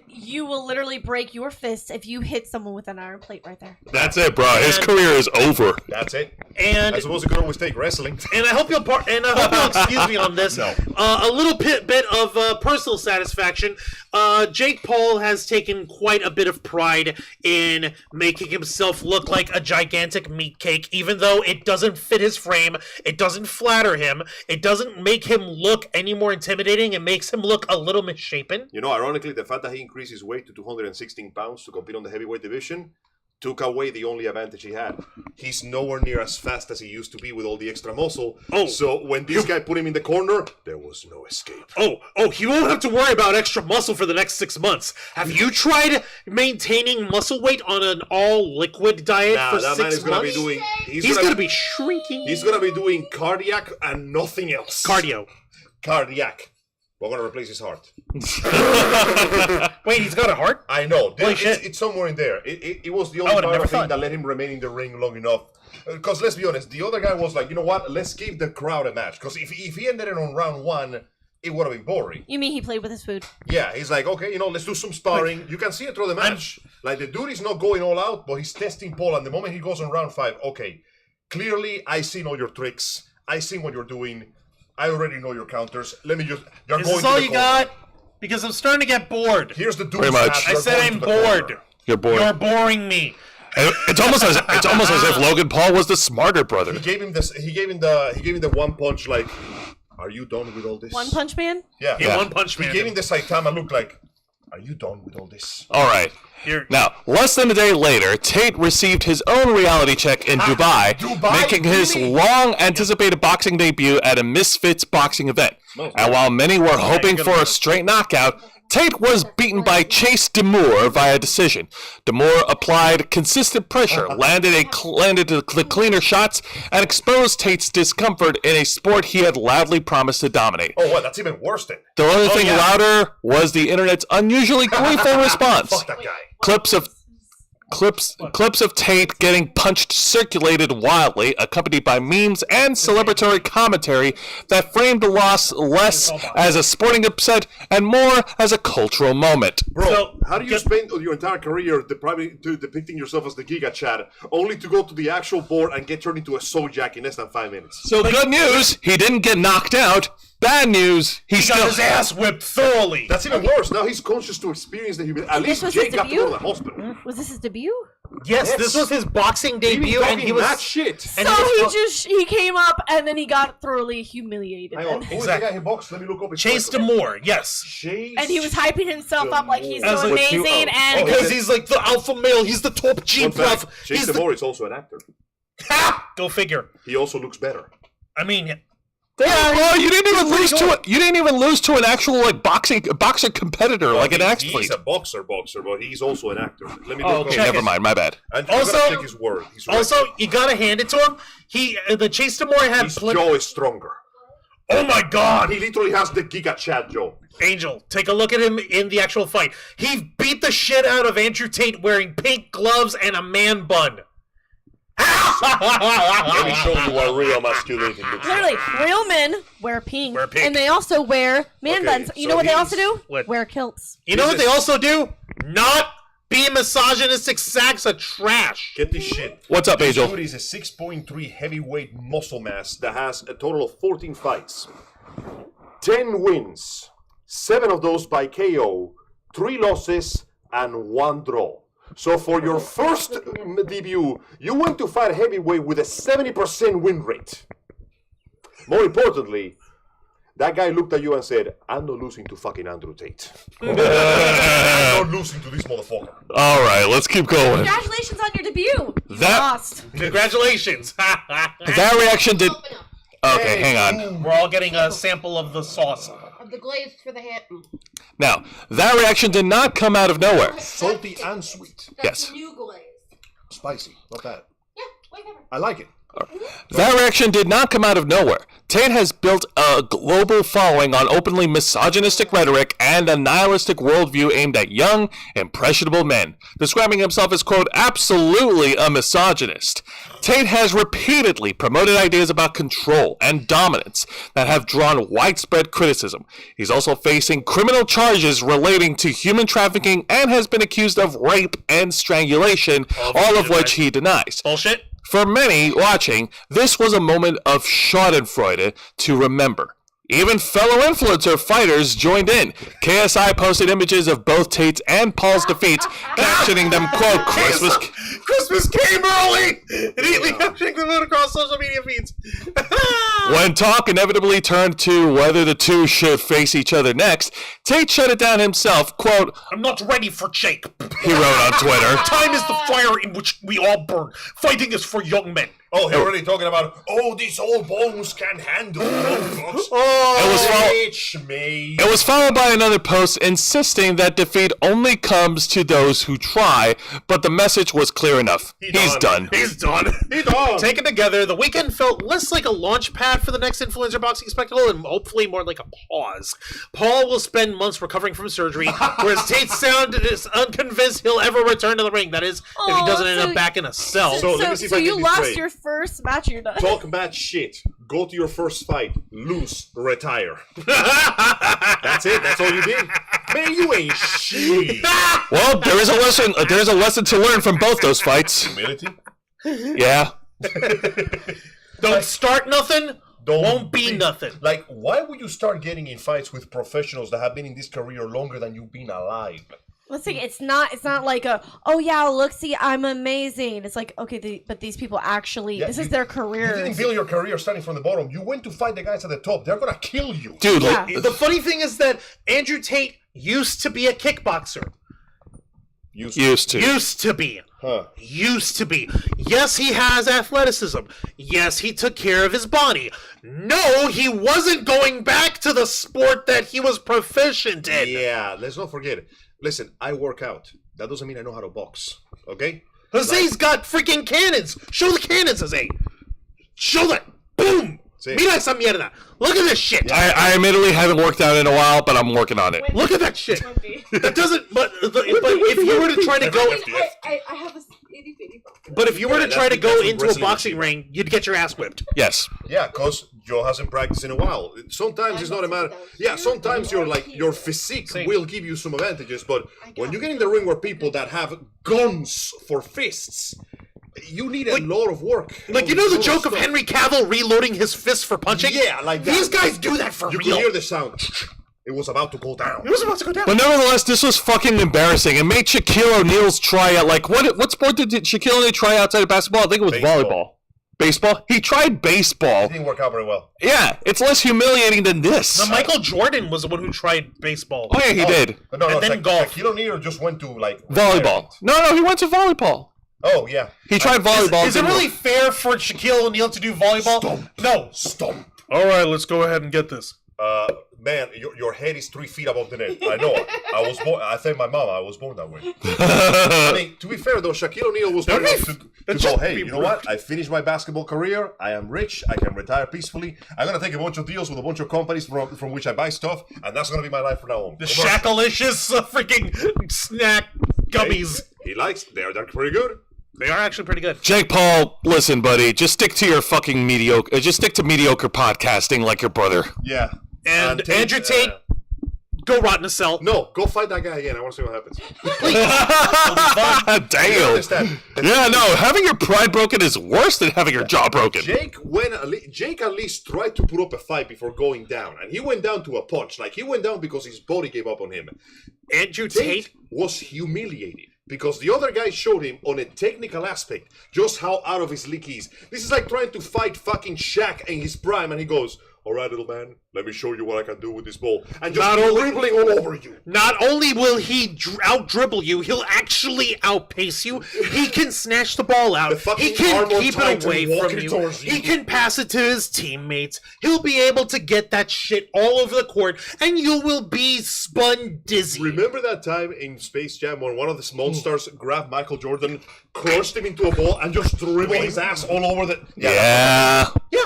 you will literally break your fist if you hit someone with an iron plate right there. That's it, bro. His career is over. That's it. And I suppose you could always take wrestling. And I hope you'll excuse me on this. No. A little bit of personal satisfaction. Jake Paul has taken quite a bit of pride in making himself look like a gigantic meat cake, even though it doesn't fit his frame, it doesn't flatter him, it doesn't make him look any more intimidating, it makes him look a little misshapen. You know, ironically, the fact that he increased his weight to 216 pounds to compete on the heavyweight division took away the only advantage he had. He's nowhere near as fast as he used to be with all the extra muscle. Oh. So when this guy put him in the corner, there was no escape. Oh, he won't have to worry about extra muscle for the next 6 months. Have you tried maintaining muscle weight on an all-liquid diet for 6 months? Man is going to be doing... He's going to be shrinking. He's going to be doing cardiac and nothing else. Cardio. Cardiac. We're gonna replace his heart. Wait, he's got a heart? I know. Holy shit. It's somewhere in there. It was the only part thing that let him remain in the ring long enough. Because let's be honest, the other guy was like, you know what? Let's give the crowd a match. Because if he ended it on round 1, it would have been boring. You mean he played with his food? Yeah, he's like, okay, let's do some sparring. You can see it through the match. Like, the dude is not going all out, but he's testing Paul. And the moment he goes on round 5, okay, clearly I seen all your tricks. I seen what you're doing. I already know your counters. Let me just... You're Is going this to all the you corner. got? Because I'm starting to get bored. Here's the dude's Pretty much. hat. I You're said going I'm to the corner. bored. You're bored. You're boring me. And it's almost as if Logan Paul was the smarter brother. He gave him this. He gave him the one punch. Like, are you done with all this? One Punch Man? Yeah. Yeah, One Punch Man. He gave him the Saitama look. Like, are you done with all this? All right. Here. Now, less than a day later, Tate received his own reality check in Dubai, making his long-anticipated boxing debut at a Misfits boxing event. And while many were hoping for a straight knockout, Tate was beaten by Chase Demore via decision. Demore applied consistent pressure, landed the cleaner shots, and exposed Tate's discomfort in a sport he had loudly promised to dominate. Oh, what? That's even worse then. The only thing louder was the internet's unusually gleeful response. Fuck that guy. Clips of Tate getting punched circulated wildly, accompanied by memes and celebratory commentary that framed the loss less as a sporting upset and more as a cultural moment. Bro, how do you spend your entire career depicting yourself as the Giga Chad, only to go to the actual board and get turned into a Sojak in less than 5 minutes? So good news, he didn't get knocked out. Bad news, he got still his ass whipped thoroughly. That's even worse. Now he's conscious to experience the humiliation. At least was Jake his got to go to debut? the hospital. Was this his debut? Yes, this was his boxing debut, and he was that shit. So he came up and then he got thoroughly humiliated. Hang on, who is the guy who boxed? Let me look up his Chase record. Demore. Yes, Chase. And he was hyping himself up like he's As so a- amazing and because he's like the alpha male. He's the top G Fun fact, buff. Chase He's the Demore is also an actor. Go figure. He also looks better. I mean, well, you didn't even lose to it. You didn't even lose to an actual boxer competitor, like an athlete. He's a boxer, but he's also an actor. Let me Oh, look okay, up. never mind. My bad. And Also- check his word. He's right. also you gotta hand it to him. The Chase Demore had his jaw is stronger. Oh my God! He literally has the Giga Chad jaw. Angel, take a look at him in the actual fight. He beat the shit out of Andrew Tate wearing pink gloves and a man bun. Let me show you what real masculinity looks like. literally real men wear pink, Wear pink. and they also wear man Okay, buns. You so know what they he's- also do? What? Wear kilts. You know what they also do? Not be misogynistic sacks of trash. Get this shit. What's up, This Angel? dude is a 6.3 heavyweight muscle mass that has a total of 14 fights. 10 wins. 7 of those by KO. 3 losses and 1 draw. So for your first debut, you went to fight heavyweight with a 70% win rate. More importantly, that guy looked at you and said, I'm not losing to fucking Andrew Tate. I'm not losing to this motherfucker. All right, let's keep going. Congratulations on your debut. You That- lost. Congratulations. That reaction did. Okay, hang on. We're all getting a sample of the sauce. Of the glaze for the hand. Now, that reaction did not come out of nowhere. Salty and sweet. Yes. New glaze. Spicy, not bad. Yeah, whatever. I like it. That reaction did not come out of nowhere. Tate has built a global following on openly misogynistic rhetoric and a nihilistic worldview aimed at young, impressionable men, describing himself as, quote, absolutely a misogynist. Tate has repeatedly promoted ideas about control and dominance that have drawn widespread criticism. He's also facing criminal charges relating to human trafficking and has been accused of rape and strangulation, all of which he denies. Bullshit. For many watching, this was a moment of schadenfreude to remember. Even fellow influencer fighters joined in. KSI posted images of both Tate's and Paul's defeats, captioning them, quote, Christmas came early! Immediately capturing them out across social media feeds. When talk inevitably turned to whether the two should face each other next, Tate shut it down himself, quote, I'm not ready for Jake. he wrote on Twitter. Time is the fire in which we all burn. Fighting is for young men. Oh, you're already talking about, these old bones can't handle folks. It was followed by another post insisting that defeat only comes to those who try, but the message was clear enough. He's done. He's done. Taken together, the weekend felt less like a launch pad for the next influencer boxing spectacle and hopefully more like a pause. Paul will spend months recovering from surgery, whereas Tate is unconvinced he'll ever return to the ring. That is, if he doesn't end up back in a cell. So let me see if I you get this lost straight. your first match, you're done. Talk bad shit. Go to your first fight. Lose. Retire. That's it. That's all you did. Man, you ain't shit. Well, there is a lesson. There's a lesson to learn from both those fights. Humility? Yeah. Don't start nothing. Won't be nothing. Like, why would you start getting in fights with professionals that have been in this career longer than you've been alive? Let's see. It's not like look, see, I'm amazing. It's like, okay, but these people actually, this is their career. You didn't build your career starting from the bottom. You went to fight the guys at the top. They're gonna kill you. Dude, Yeah. The funny thing is that Andrew Tate used to be a kickboxer. used to. Used to be. Used to be. Yes, he has athleticism. Yes, he took care of his body. No, he wasn't going back to the sport that he was proficient in. Yeah, let's not forget it. Listen, I work out. That doesn't mean I know how to box. Okay? Jose's got freaking cannons. Show the cannons, Jose. Show that. Boom. Sí. Mira esa mierda. Look at this shit. I admittedly haven't worked out in a while, but I'm working on it. Look at that shit. That doesn't. But if you were to try to go, I have a itty bitty box. but if you were to try to go that's into a wrestling boxing ring, you'd get your ass whipped. Yes. Yeah, because Joe hasn't practiced in a while. Sometimes it's not a matter. Yeah, sometimes your physique will give you some advantages, but when you get in the ring where people that have guns for fists, you need a lot of work. Like, you know the joke of Henry Cavill reloading his fists for punching? Yeah, like that. These guys do that for You real. can hear the sound. It was about to go down. It was about to go down. But nevertheless, this was fucking embarrassing. It made Shaquille O'Neal's tryout. Like, what sport did Shaquille O'Neal try outside of basketball? I think it was volleyball. Baseball? He tried baseball. It didn't work out very well. Yeah, it's less humiliating than this. No, Michael Jordan was the one who tried baseball. Oh, yeah, he did. No, And then golf. Shaquille O'Neal just went to, like... Volleyball. No, he went to volleyball. Oh, yeah. He tried volleyball. Is it really fair for Shaquille O'Neal to do volleyball? Stomp. No. Stomp. All right, let's go ahead and get this. Man, your head is 3 feet above the net. I know. I thank my mom. I was born that way. I mean, to be fair though, Shaquille O'Neal was good enough to go, hey, you know what? I finished my basketball career. I am rich. I can retire peacefully. I'm gonna take a bunch of deals with a bunch of companies from which I buy stuff, and that's gonna be my life from now on. The Shackalicious freaking snack gummies. He likes. They're pretty good. They are actually pretty good. Jake Paul, listen, buddy, just stick to your fucking mediocre. Just stick to mediocre podcasting like your brother. Yeah. And Andrew Tate, go rot in a cell. No, go fight that guy again. I want to see what happens. Damn. Understand? Yeah, no, having your pride broken is worse than having your jaw broken. Jake at least tried to put up a fight before going down, and he went down to a punch. Like, he went down because his body gave up on him. Andrew Tate Tate was humiliated because the other guy showed him on a technical aspect just how out of his league he is. This is like trying to fight fucking Shaq in his prime, and he goes, all right, little man, let me show you what I can do with this ball. And just dribbling all over you. Not only will he out-dribble you, he'll actually outpace you. He can snatch the ball out. He can keep it away from you. He can pass it to his teammates. He'll be able to get that shit all over the court, and you will be spun dizzy. Remember that time in Space Jam when one of the monsters grabbed Michael Jordan, crushed him into a ball, and just dribbled his ass all over the... Yeah. Yeah.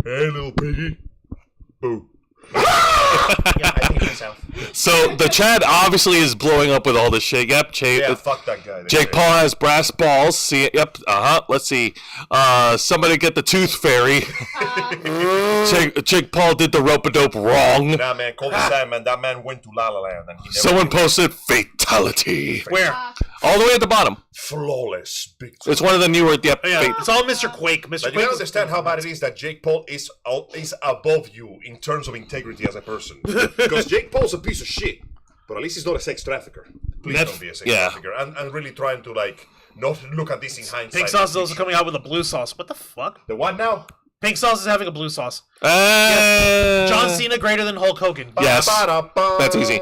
Hey, little piggy. Boo. Yeah, I think myself. So the chat obviously is blowing up with all this shit. Yep, Yeah, fuck that guy. Jake Paul has brass balls. See, yep, let's see. Somebody get the tooth fairy. Jake Paul did the rope-a-dope wrong. Nah, man, Kobe Sandman, that man went to La La Land. And he never Someone posted fatality. Where? All the way at the bottom. flawless victory. It's one of the newer, yep. Yeah, it's all Mr. Quake. Mr. But you Quake. gotta understand how bad it is that Jake Paul is above you in terms of integrity as a person. Because Jake Paul's a piece of shit, but at least he's not a sex trafficker. Please don't be a sex trafficker. And really trying to, like, not look at this in hindsight. Pink sauce is also coming out with a blue sauce. What the fuck? The what now? Pink sauce is having a blue sauce. John Cena greater than Hulk Hogan. Yes. That's easy.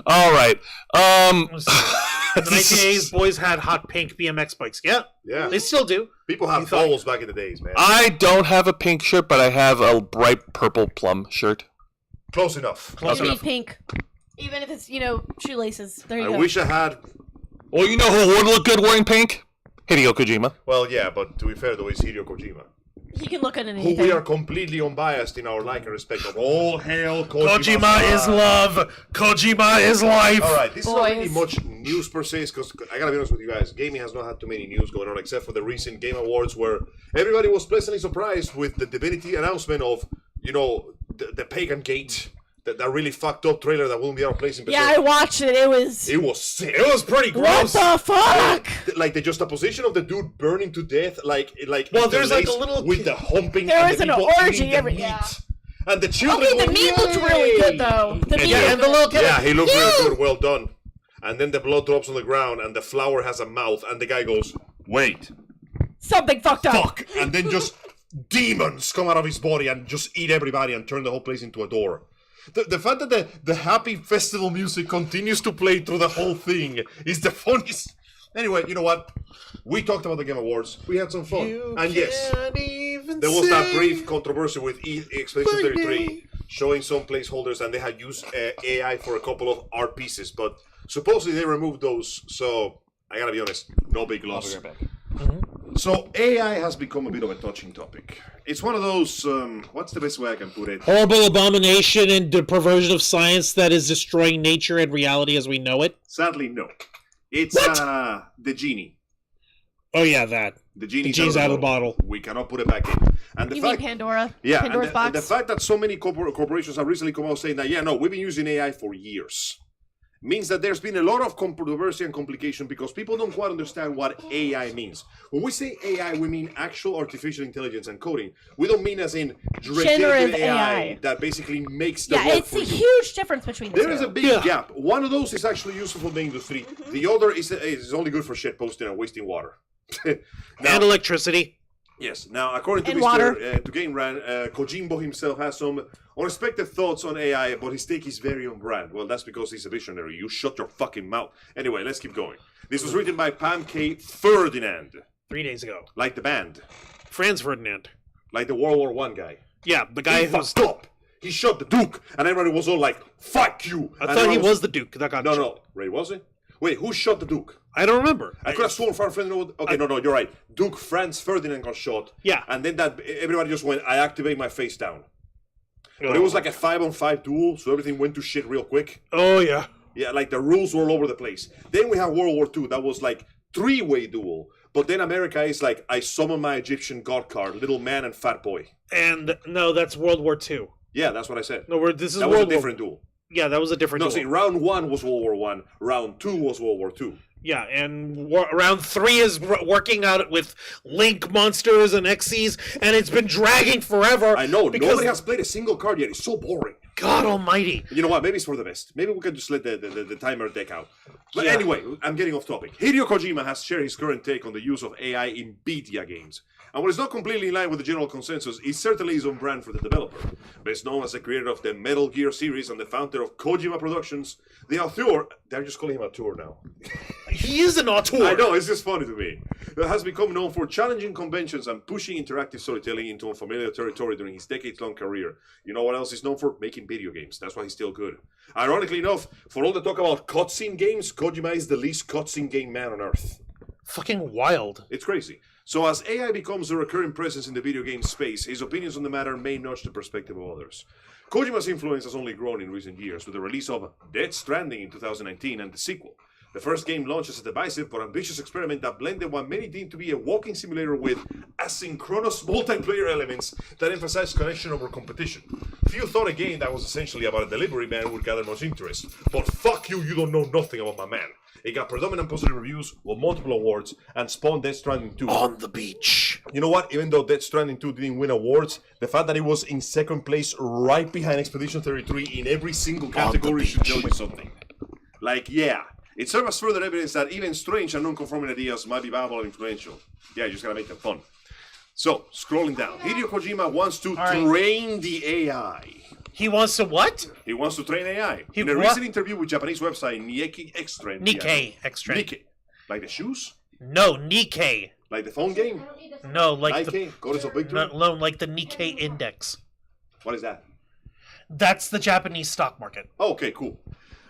All right. In the 1980s, boys had hot pink BMX bikes. Yeah, Yeah. they still do. People have balls back in the days, man. I don't have a pink shirt, but I have a bright purple plum shirt. Close enough. You need pink. Even if it's, shoelaces. There you go. I wish I had... Well, you know who would look good wearing pink? Hideo Kojima. Well, yeah, but to be fair, though, it's Hideo Kojima. He can look at Who anything. we are completely unbiased in our like and respect of. All hail Kojima. Kojima is love. Kojima is life. All right, this is not really Boys. much news per se, because I gotta be honest with you guys, gaming has not had too many news going on, except for the recent Game Awards, where everybody was pleasantly surprised with the Divinity announcement of, the Pagan Gate, that really fucked up trailer that won't be out of place in Yeah, I watched it. It was sick. It was pretty what gross. the fuck? Like the juxtaposition of the dude burning to death, Well, there's like a little with the humping. There and was the an people orgy eating the every- meat. yeah. And the children. Okay, the meat looked really good though. The meat Yeah, looked and the good. little kid. Yeah, he looked really good. Well done. And then the blood drops on the ground, and the flower has a mouth, and the guy goes, "Wait, Something fucked up. fuck!" And then just demons come out of his body and just eat everybody and turn the whole place into a door. The fact that the happy festival music continues to play through the whole thing is the funniest. Anyway, you know what? We talked about the Game Awards. We had some fun. And yes, there was that brief controversy with Expedition 33 showing some placeholders, and they had used AI for a couple of art pieces, but supposedly they removed those, so I gotta be honest, no big loss. So AI has become a bit of a touching topic. It's one of those, what's the best way I can put it? Horrible abomination and the perversion of science that is destroying nature and reality as we know it. Sadly, no. It's the genie. Oh yeah, that. The genie's out of the bottle. We cannot put it back in. And the You fact, mean Pandora? yeah, Pandora's and box? the fact that so many corporations have recently come out saying that, yeah, no, we've been using AI for years, means that there's been a lot of controversy and complication because people don't quite understand what AI means. When we say AI, we mean actual artificial intelligence and coding. We don't mean as in generative AI that basically makes the Yeah, work it's for a you. huge difference between the There two. is a big gap. One of those is actually useful for the industry. The other is only good for shit posting and wasting water. And electricity. Yes. Now, according to And water. to Game Ran, Kojimbo himself has some unexpected thoughts on AI, but his take is very on brand. Well, that's because he's a visionary. You shut your fucking mouth. Anyway, let's keep going. This was written by Pam K. Ferdinand, 3 days ago. like the band, Franz Ferdinand. like the World War I guy. Yeah, the guy He who's... fucked up. He shot the Duke, and everybody was all like, "Fuck you!" I And thought he everyone was the Duke. That got No, shot. no. Wait, was it? Wait, who shot the Duke? I don't remember. I could have sworn Franz Ferdinand. Okay, no, you're right. Duke Franz Ferdinand got shot. Yeah. And then that everybody just went, "I activate my face down." But it was like a 5-on-5 duel, so everything went to shit real quick. Oh, yeah. Yeah, like the rules were all over the place. Then we have World War II. That was like 3-way duel. But then America is like, "I summon my Egyptian god card, little man and fat boy." And, no, that's World War II. Yeah, that's what I said. No, this is That was a World War... different duel. Yeah, that was a different No, duel. see, round 1 was World War I. Round 2 was World War II. Yeah, and round 3 is working out with Link monsters and Xyz, and it's been dragging forever. I know, because nobody has played a single card yet. It's so boring. God almighty. You know what? Maybe it's for the best. Maybe we can just let the timer deck out. But Yeah. anyway, I'm getting off topic. Hideo Kojima has shared his current take on the use of AI in media games. And while it's not completely in line with the general consensus, it certainly is on brand for the developer. Best known as the creator of the Metal Gear series and the founder of Kojima Productions, the author, they're just calling him auteur now. He is an auteur. I know, it's just funny to me. That has become known for challenging conventions and pushing interactive storytelling into unfamiliar territory during his decades-long career. You know what else he's known for? Making video games. That's why he's still good. Ironically enough, for all the talk about cutscene games, Kojima is the least cutscene game man on earth. Fucking wild. It's crazy. So as AI becomes a recurring presence in the video game space, his opinions on the matter may nudge the perspective of others. Kojima's influence has only grown in recent years with the release of Death Stranding in 2019 and the sequel. The first game launched as a divisive but ambitious experiment that blended what many deemed to be a walking simulator with asynchronous multiplayer elements that emphasized connection over competition. Few thought a game that was essentially about a delivery man would gather much interest, but fuck you, you don't know nothing about my man. It got predominant positive reviews, won multiple awards, and spawned Death Stranding 2. On the beach. You know what? Even though Death Stranding 2 didn't win awards, the fact that it was in second place right behind Expedition 33 in every single category should tell you something. Like, yeah. It serves as further evidence that even strange and non-conforming ideas might be viable and influential. Yeah, you just gotta make them fun. So, scrolling down. Hideo Kojima wants to train the AI. He wants to what? He wants to train AI. He In a what? recent interview with Japanese website Nikkei Extreme. Nikkei Extreme. Nikkei. Like the shoes? No, Nikkei. Like the phone game? No, like Nikkei? Goddess of Victory? no, like the Nikkei index. What is that? That's the Japanese stock market. Oh, okay, cool.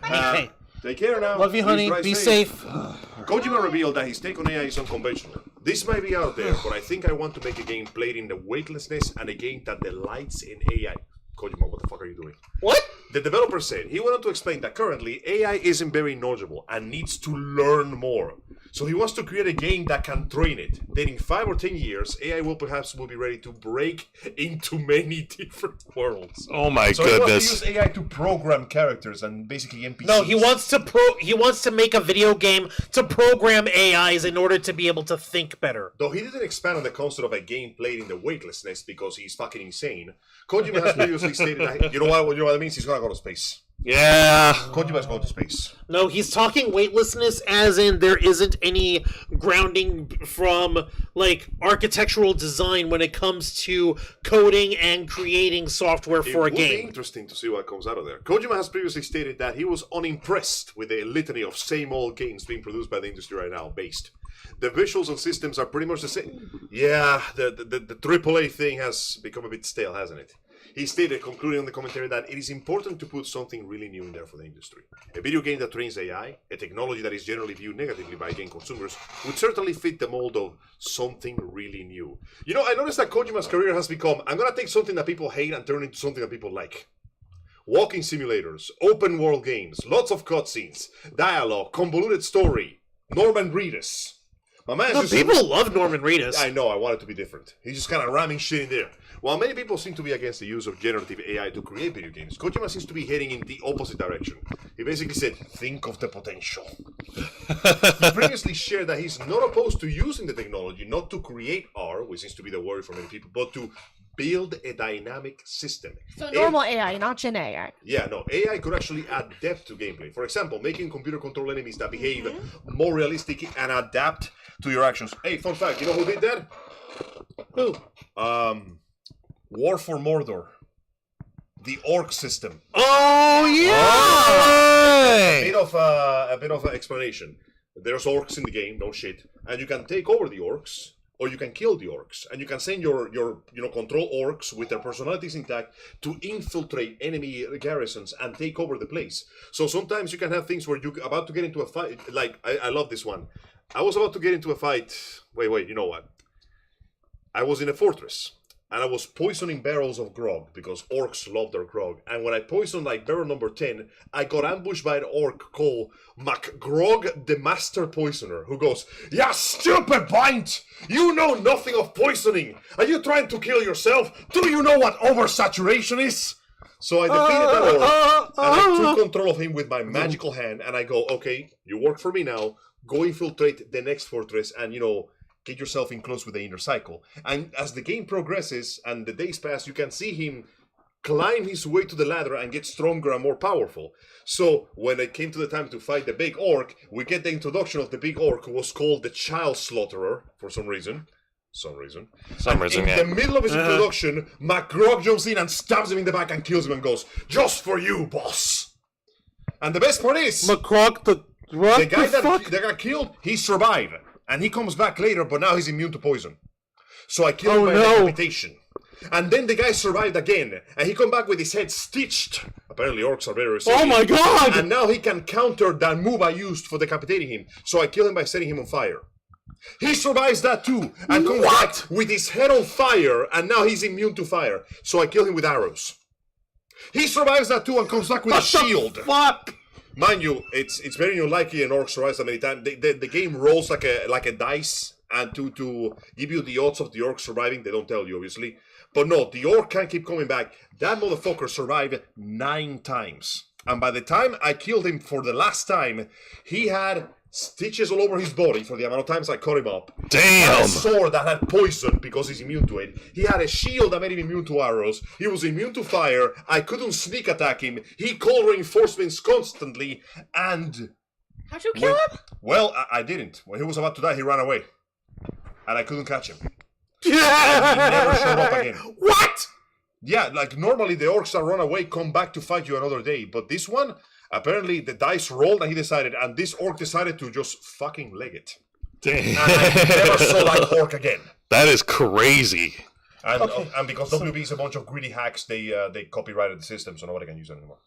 Nikkei. Take care now. Love you, Please honey. drive Be safe. Kojima revealed that his take on AI is unconventional. This might be out there, but I think I want to make a game played in the weightlessness and a game that delights in AI. Kojima, what the fuck are you doing? What? The developer said he went on to explain that currently AI isn't very knowledgeable and needs to learn more. So he wants to create a game that can train it. Then in 5 or 10 years, AI will be ready to break into many different worlds. Oh my So goodness. he wants to use AI to program characters and basically NPCs. No, he wants to make a video game to program AIs in order to be able to think better. Though he didn't expand on the concept of a game played in the weightlessness because he's fucking insane, Kojima has previously stated that, you know what that means? He's gonna go to space. Yeah. Kojima's going to space. No, he's talking weightlessness as in there isn't any grounding from, like, architectural design when it comes to coding and creating software for a It would be game. interesting to see what comes out of there. Kojima has previously stated that he was unimpressed with the litany of same old games being produced by the industry right now, based. The visuals and systems are pretty much the same. Yeah, the AAA thing has become a bit stale, hasn't it? He stated, concluding on the commentary, that it is important to put something really new in there for the industry. A video game that trains AI, a technology that is generally viewed negatively by game consumers, would certainly fit the mold of something really new. You know, I noticed that Kojima's career has become, I'm gonna take something that people hate and turn it into something that people like. Walking simulators, open world games, lots of cutscenes, dialogue, convoluted story, Norman Reedus. My man No, just people love Norman Reedus. I know, I want it to be different. He's just kind of ramming shit in there. While many people seem to be against the use of generative AI to create video games, Kojima seems to be heading in the opposite direction. He basically said, think of the potential. He previously shared that he's not opposed to using the technology, not to create R, which seems to be the worry for many people, but to build a dynamic system. So normal AI, not Gen AI. Yeah, no, AI could actually add depth to gameplay. For example, making computer-controlled enemies that behave more realistic and adapt to your actions. Hey, fun fact, you know who did that? Who? War for Mordor. The orc system. Oh, yeah! A bit of an explanation. There's orcs in the game, no shit, and you can take over the orcs, or you can kill the orcs, and you can send your control orcs with their personalities intact to infiltrate enemy garrisons and take over the place. So sometimes you can have things where you're about to get into a fight. Like I love this one. I was about to get into a fight. Wait, you know what? I was in a fortress. And I was poisoning barrels of grog because orcs love their grog. And when I poisoned like barrel number 10, I got ambushed by an orc called MacGrog the Master Poisoner, who goes, "Ya stupid pint! You know nothing of poisoning! Are you trying to kill yourself? Do you know what oversaturation is?" So I defeated that orc, and I took control of him with my magical hand, and I go, "Okay, you work for me now. Go infiltrate the next fortress and, get yourself in close with the inner cycle." And as the game progresses and the days pass, you can see him climb his way to the ladder and get stronger and more powerful. So when it came to the time to fight the big orc, we get the introduction of the big orc, who was called the Child Slaughterer for some reason. In the middle of his introduction, MacGrog jumps in and stabs him in the back and kills him and goes, "Just for you, boss." And the best part is, MacGrog the guy that got killed, he survived. And he comes back later, but now he's immune to poison. So I killed him by decapitation. And then the guy survived again, and he come back with his head stitched. Apparently orcs are very resilient. Oh my god! And now he can counter that move I used for decapitating him. So I kill him by setting him on fire. He survives that too, and comes back with his head on fire, and now he's immune to fire. So I kill him with arrows. He survives that too and comes back with a shield. Fuck! Mind you, it's very unlikely an orc survives that many times. The game rolls like a dice, and to give you the odds of the orc surviving, they don't tell you, obviously. But no, the orc can't keep coming back. That motherfucker survived 9 times. And by the time I killed him for the last time, he had stitches all over his body for the amount of times I cut him up. Damn! A sword that had poison because he's immune to it. He had a shield that made him immune to arrows. He was immune to fire. I couldn't sneak attack him. He called reinforcements constantly. And How'd you kill him? well, I didn't. When he was about to die, he ran away. And I couldn't catch him. Yeah! And he never showed up again. What? Yeah, like normally the orcs that run away come back to fight you another day, but this one, apparently the dice rolled and he decided, and this orc decided to just fucking leg it. And I never saw that orc again. That is crazy. And because WB is a bunch of greedy hacks, they copyrighted the system, so nobody can use it anymore.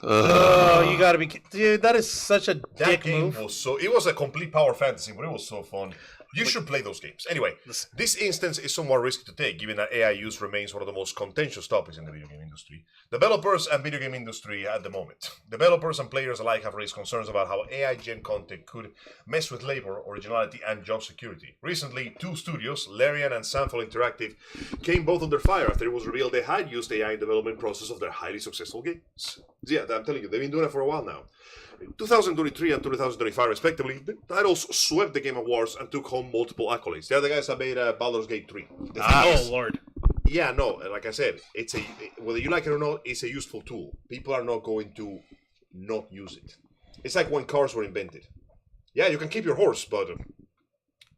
Oh, you gotta be, dude. That is such a That dick game move. was so. It was a complete power fantasy, but it was so fun. You should play those games. Anyway, this instance is somewhat risky to take, given that AI use remains one of the most contentious topics in the video game industry. Developers and video game industry at the moment. Developers and players alike have raised concerns about how AI-gen content could mess with labor, originality, and job security. Recently, two studios, Larian and Samful Interactive, came both under fire after it was revealed they had used AI in the development process of their highly successful games. Yeah, I'm telling you, they've been doing it for a while now. In 2023 and 2025, respectively, the titles swept the Game Awards and took home multiple accolades. They're the guys that made Baldur's Gate 3. Oh, Lord. Yeah, no, like I said, whether you like it or not, it's a useful tool. People are not going to not use it. It's like when cars were invented. Yeah, you can keep your horse, but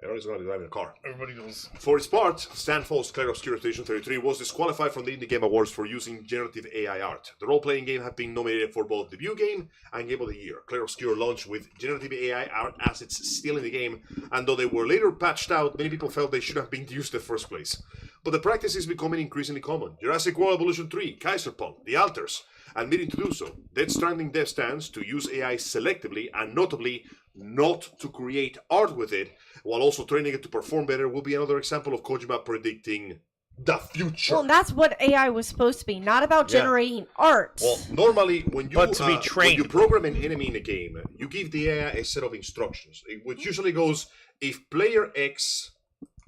everybody's going to be driving a car. Everybody knows. For its part, Stanfall's Clair Obscura Station 33 was disqualified from the Indie Game Awards for using generative AI art. The role-playing game had been nominated for both Debut Game and Game of the Year. Clair Obscura launched with generative AI art assets still in the game, and though they were later patched out, many people felt they should have been used in the first place. But the practice is becoming increasingly common. Jurassic World Evolution 3, Kaiserpunk, The Alters, admitting to do so. Death Stranding dev stands to use AI selectively and notably not to create art with it, while also training it to perform better, will be another example of Kojima predicting the future. Well, that's what AI was supposed to be, not about generating art. Well, normally when you But to be trained. when you program an enemy in a game, you give the AI a set of instructions, which usually goes, if player X,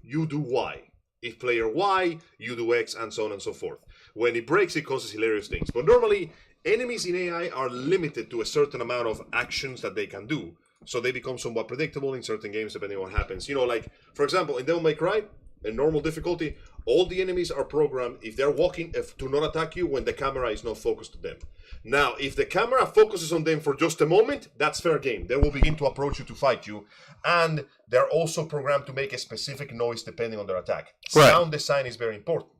you do Y. If player Y, you do X, and so on and so forth. When it breaks, it causes hilarious things. But normally, enemies in AI are limited to a certain amount of actions that they can do. So they become somewhat predictable in certain games depending on what happens. You know, like, for example, in Devil May Cry, in normal difficulty, all the enemies are programmed, if they're walking, to not attack you when the camera is not focused on them. Now, if the camera focuses on them for just a moment, that's fair game. They will begin to approach you to fight you. And they're also programmed to make a specific noise depending on their attack. Right. Sound design is very important.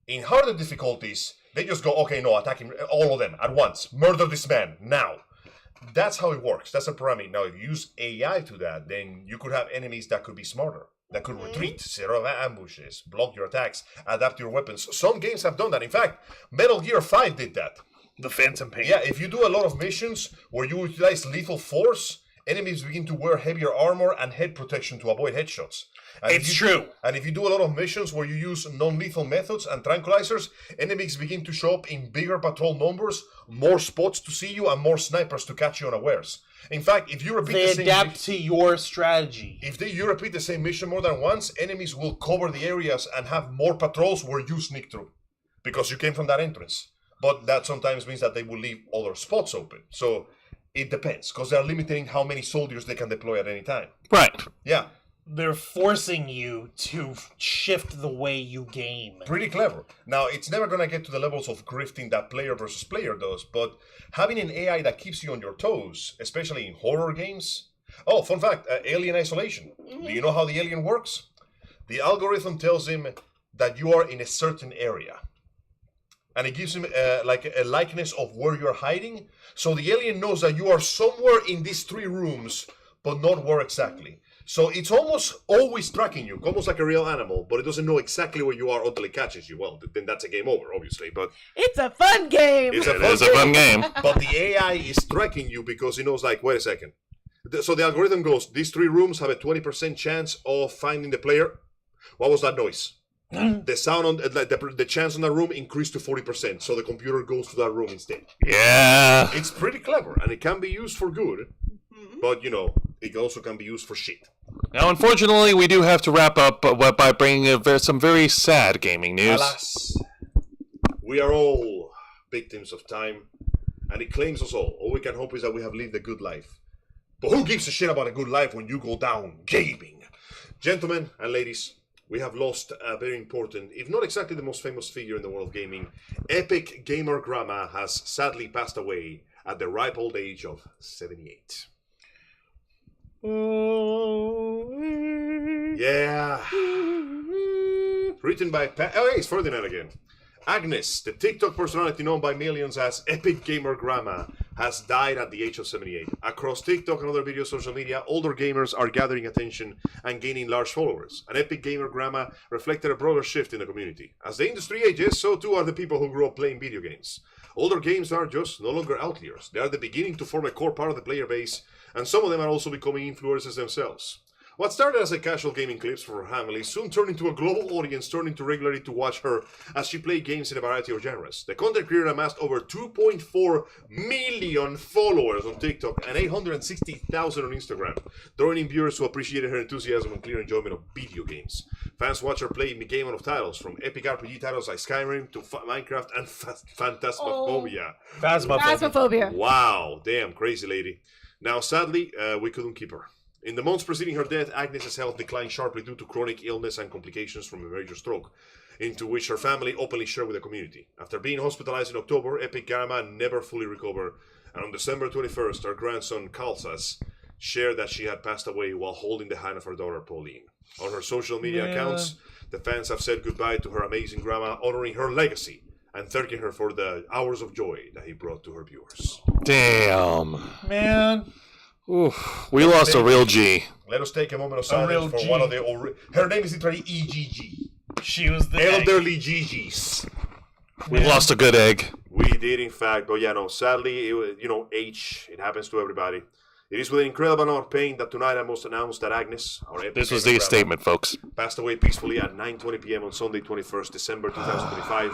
In harder difficulties, they just go, okay, no, attack him, all of them at once. Murder this man, now. That's how it works. That's a pyramid. Now, if you use AI to that, then you could have enemies that could be smarter, that could retreat, set up ambushes, block your attacks, adapt your weapons. Some games have done that. In fact, Metal Gear 5 did that. The Phantom Pain. Yeah, if you do a lot of missions where you utilize lethal force, enemies begin to wear heavier armor and head protection to avoid headshots. And It's true. And if you do a lot of missions where you use non-lethal methods and tranquilizers, enemies begin to show up in bigger patrol numbers, more spots to see you, and more snipers to catch you unawares. In fact, if you repeat They the same adapt to your strategy. you repeat the same mission more than once, enemies will cover the areas and have more patrols where you sneak through, because you came from that entrance. But that sometimes means that they will leave other spots open. So it depends, because they're limiting how many soldiers they can deploy at any time. Right. Yeah. They're forcing you to shift the way you game. Pretty clever. Now, it's never going to get to the levels of grifting that player versus player does, but having an AI that keeps you on your toes, especially in horror games. Oh, fun fact, Alien Isolation. Do you know how the alien works? The algorithm tells him that you are in a certain area. And it gives him like a likeness of where you're hiding. So the alien knows that you are somewhere in these 3 rooms, but not where exactly. So it's almost always tracking you, almost like a real animal, but it doesn't know exactly where you are until it catches you. Well, then that's a game over, obviously. But It's a fun game. it's It is a fun game. But the AI is tracking you because it knows, like, wait a second. So the algorithm goes, these 3 rooms have a 20% chance of finding the player. What was that noise? The sound on the chance on that room increased to 40%, so the computer goes to that room instead. Yeah. It's pretty clever, and it can be used for good, but, you know, it also can be used for shit. Now, unfortunately, we do have to wrap up by bringing some very sad gaming news. Alas, we are all victims of time, and it claims us all. All we can hope is that we have lived a good life. But who gives a shit about a good life when you go down gaming? Gentlemen and ladies, we have lost a very important, if not exactly the most famous figure in the world of gaming. Epic gamer grandma has sadly passed away at the ripe old age of 78. Yeah. Written by oh, hey, it's Ferdinand again. Agnes, the TikTok personality known by millions as Epic Gamer Grandma, has died at the age of 78. Across TikTok and other video social media, older gamers are gathering attention and gaining large followers. An Epic Gamer Grandma reflected a broader shift in the community. As the industry ages, so too are the people who grew up playing video games. Older games are just no longer outliers. They are the beginning to form a core part of the player base, and some of them are also becoming influencers themselves. What started as a casual gaming clips for her family soon turned into a global audience turning to regularly to watch her as she played games in a variety of genres. The content creator amassed over 2.4 million followers on TikTok and 860,000 on Instagram, drawing in viewers who appreciated her enthusiasm and clear enjoyment of video games. Fans watch her play Game of titles, from epic RPG titles like Skyrim to Minecraft and Phantasmaphobia. Phasmophobia. Wow, damn, crazy lady. Now, sadly, we couldn't keep her. In the months preceding her death, Agnes' health declined sharply due to chronic illness and complications from a major stroke, into which her family openly shared with the community. After being hospitalized in October, Epic Grandma never fully recovered, and on December 21st, her grandson, Kalsas, shared that she had passed away while holding the hand of her daughter, Pauline. On her social media accounts, the fans have said goodbye to her amazing grandma, honoring her legacy and thanking her for the hours of joy that he brought to her viewers. Damn. Man. Oof, we lost a real G. Let us take a moment of silence for one of the... Her name is literally EGG. She was the elderly GGs. We lost a good egg. We did, in fact. But yeah, no, sadly, age, it happens to everybody. It is with an incredible amount of pain that tonight I must announce that Agnes, this was the statement, folks, passed away peacefully at 9:20 p.m. on Sunday, 21st December 2025,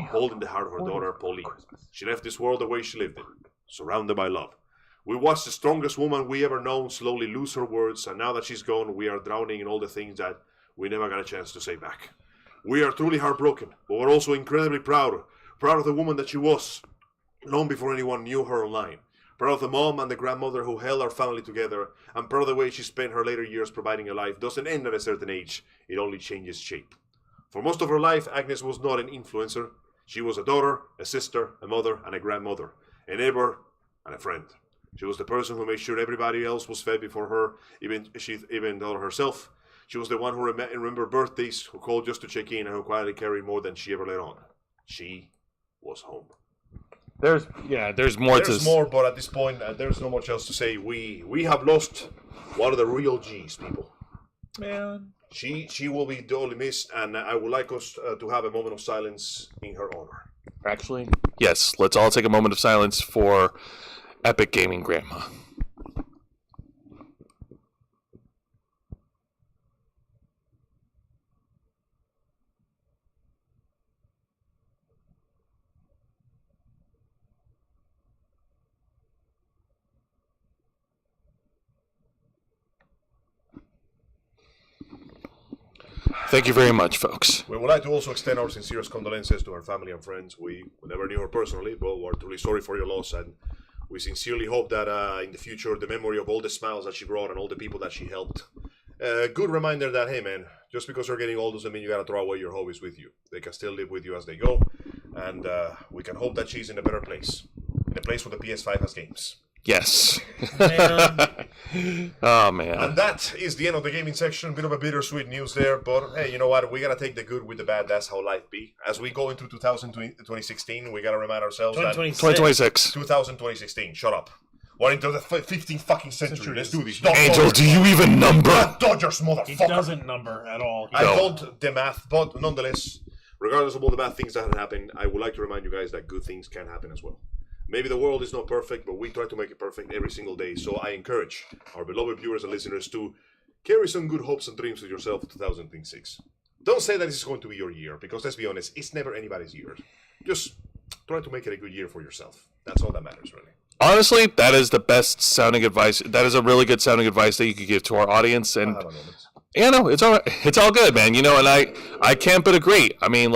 holding the heart of her daughter, Pauline. She left this world the way she lived it, surrounded by love. We watched the strongest woman we ever known slowly lose her words, and now that she's gone, we are drowning in all the things that we never got a chance to say back. We are truly heartbroken, but we're also incredibly proud of the woman that she was, long before anyone knew her online. Proud of the mom and the grandmother who held our family together, and proud of the way she spent her later years providing a life doesn't end at a certain age, it only changes shape. For most of her life, Agnes was not an influencer. She was a daughter, a sister, a mother, and a grandmother, a neighbor, and a friend. She was the person who made sure everybody else was fed before her, even though herself. She was the one who remembered birthdays, who called just to check in, and who quietly carried more than she ever let on. She was home. There's more. There's more, but at this point, there's not much else to say. We have lost one of the real G's, people. Man. She will be duly missed, and I would like us to have a moment of silence in her honor. Actually, yes. Let's all take a moment of silence for Epic Gaming Grandma. Thank you very much, folks. We would like to also extend our sincerest condolences to her family and friends. We never knew her personally, but we're truly sorry for your loss, and we sincerely hope that in the future, the memory of all the smiles that she brought and all the people that she helped, good reminder that, hey man, just because you're getting old doesn't mean you gotta throw away your hobbies with you. They can still live with you as they go, and we can hope that she's in a better place, in a place where the PS5 has games. Yes. Oh, man. And that is the end of the gaming section. Bit of a bittersweet news there, but hey, you know what? We gotta take the good with the bad. That's how life be. As we go into 2016, we gotta remind ourselves 2026. 2016. Shut up. We're into the 15th fucking century. Let's do this. Angel, do you even number? Dodgers, motherfucker. He doesn't number at all. I don't the math, but nonetheless, regardless of all the bad things that have happened, I would like to remind you guys that good things can happen as well. Maybe the world is not perfect, but we try to make it perfect every single day. So I encourage our beloved viewers and listeners to carry some good hopes and dreams with yourself in 2006. Don't say that this is going to be your year, because let's be honest, it's never anybody's year. Just try to make it a good year for yourself. That's all that matters, really. Honestly, that is the best sounding advice. That is a really good sounding advice that you could give to our audience. And yeah, no, it's all right. It's all good, man. And I can't but agree. I mean,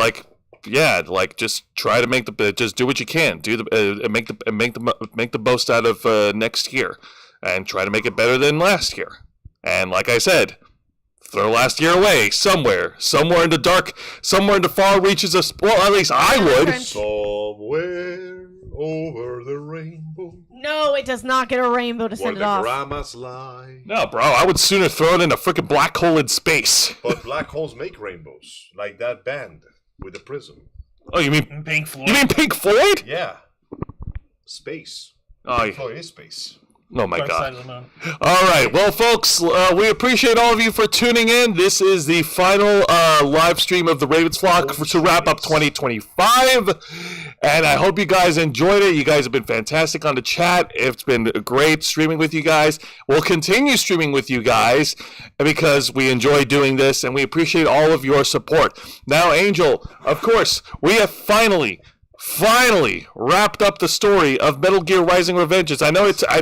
just try to just do what you can. Do make the most out of next year, and try to make it better than last year. And like I said, throw last year away somewhere in the far reaches of. Well, at least I would. Somewhere over the rainbow. No, it does not get a rainbow to send it off. Where the grandmas lie. No, bro, I would sooner throw it in a freaking black hole in space. But black holes make rainbows, like that band with the prism. Oh, you mean Pink Floyd. You mean Pink Floyd? Yeah. Space. Oh, Pink Floyd is space. oh my Dark Side God. of the Moon. All right. Well, folks, we appreciate all of you for tuning in. This is the final live stream of the Ravens Flock to wrap up 2025. And I hope you guys enjoyed it. You guys have been fantastic on the chat. It's been great streaming with you guys. We'll continue streaming with you guys because we enjoy doing this and we appreciate all of your support. Now, Angel, of course, we have finally wrapped up the story of Metal Gear Rising: Revengeance. I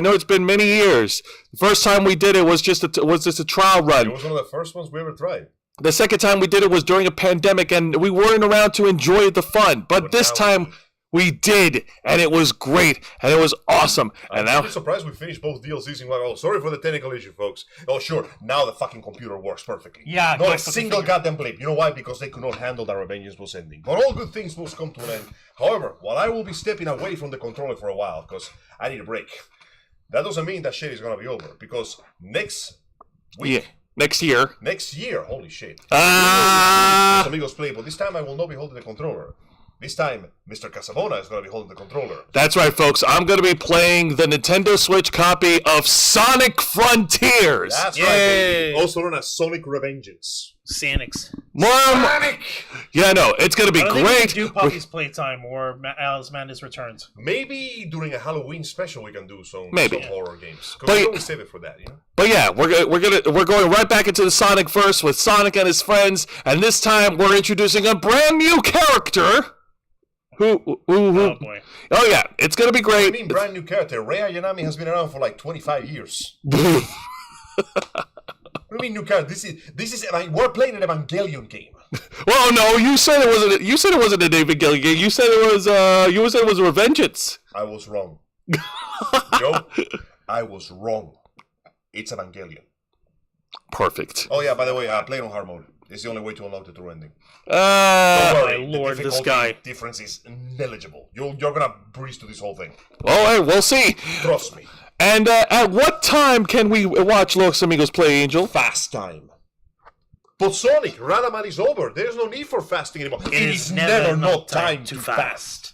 know it's been many years. The first time we did it was just a trial run. It was one of the first ones we ever tried. The second time we did it was during a pandemic, and we weren't around to enjoy the fun. But this time we did, and it was great, and it was awesome. And now, I'm really surprised we finished both DLCs in one. Oh, sorry for the technical issue, folks. Oh, sure. Now the fucking computer works perfectly. Yeah, Not go a single goddamn blip. You know why? Because they could not handle that Revengeance was ending. But all good things must come to an end. However, while I will be stepping away from the controller for a while, because I need a break, that doesn't mean that shit is going to be over. Because next week... yeah, next year. Holy shit. Amigos play, but this time I will not be holding the controller. This time, Mr. Casabona is going to be holding the controller. That's right, folks. I'm going to be playing the Nintendo Switch copy of Sonic Frontiers. That's right, baby. Also known as Sonic Revengeance. Sonics. Sonic! Yeah, no, it's going to be I don't think we great. can do Puppy's Playtime or Alice Madness Returns. Maybe during a Halloween special we can do some horror games. But- Because we always save it for that, you know? But yeah, we're going right back into the Sonic verse with Sonic and his friends, and this time we're introducing a brand new character. Oh boy. Oh yeah, it's gonna be I great. mean, brand new character. Rei Ayanami has been around for like 25 years. Well, What do you mean new character? This is we're playing an Evangelion game. no, you said it wasn't. You said it wasn't a David Gilligan game. You said it was. You said it was Revengeance. I was wrong. Joe, I was wrong. It's Evangelion. Perfect. Oh yeah, by the way, play on hard mode. It's the only way to unlock the true ending. Don't Oh, worry, my lord, the this difficulty guy. difference is negligible. You're gonna breeze through this whole thing. hey, we'll see. Trust me. And at what time can we watch Los Amigos play, Angel? Fast time. But Sonic, Radaman is over. There's no need for fasting anymore. It is never not time to fast.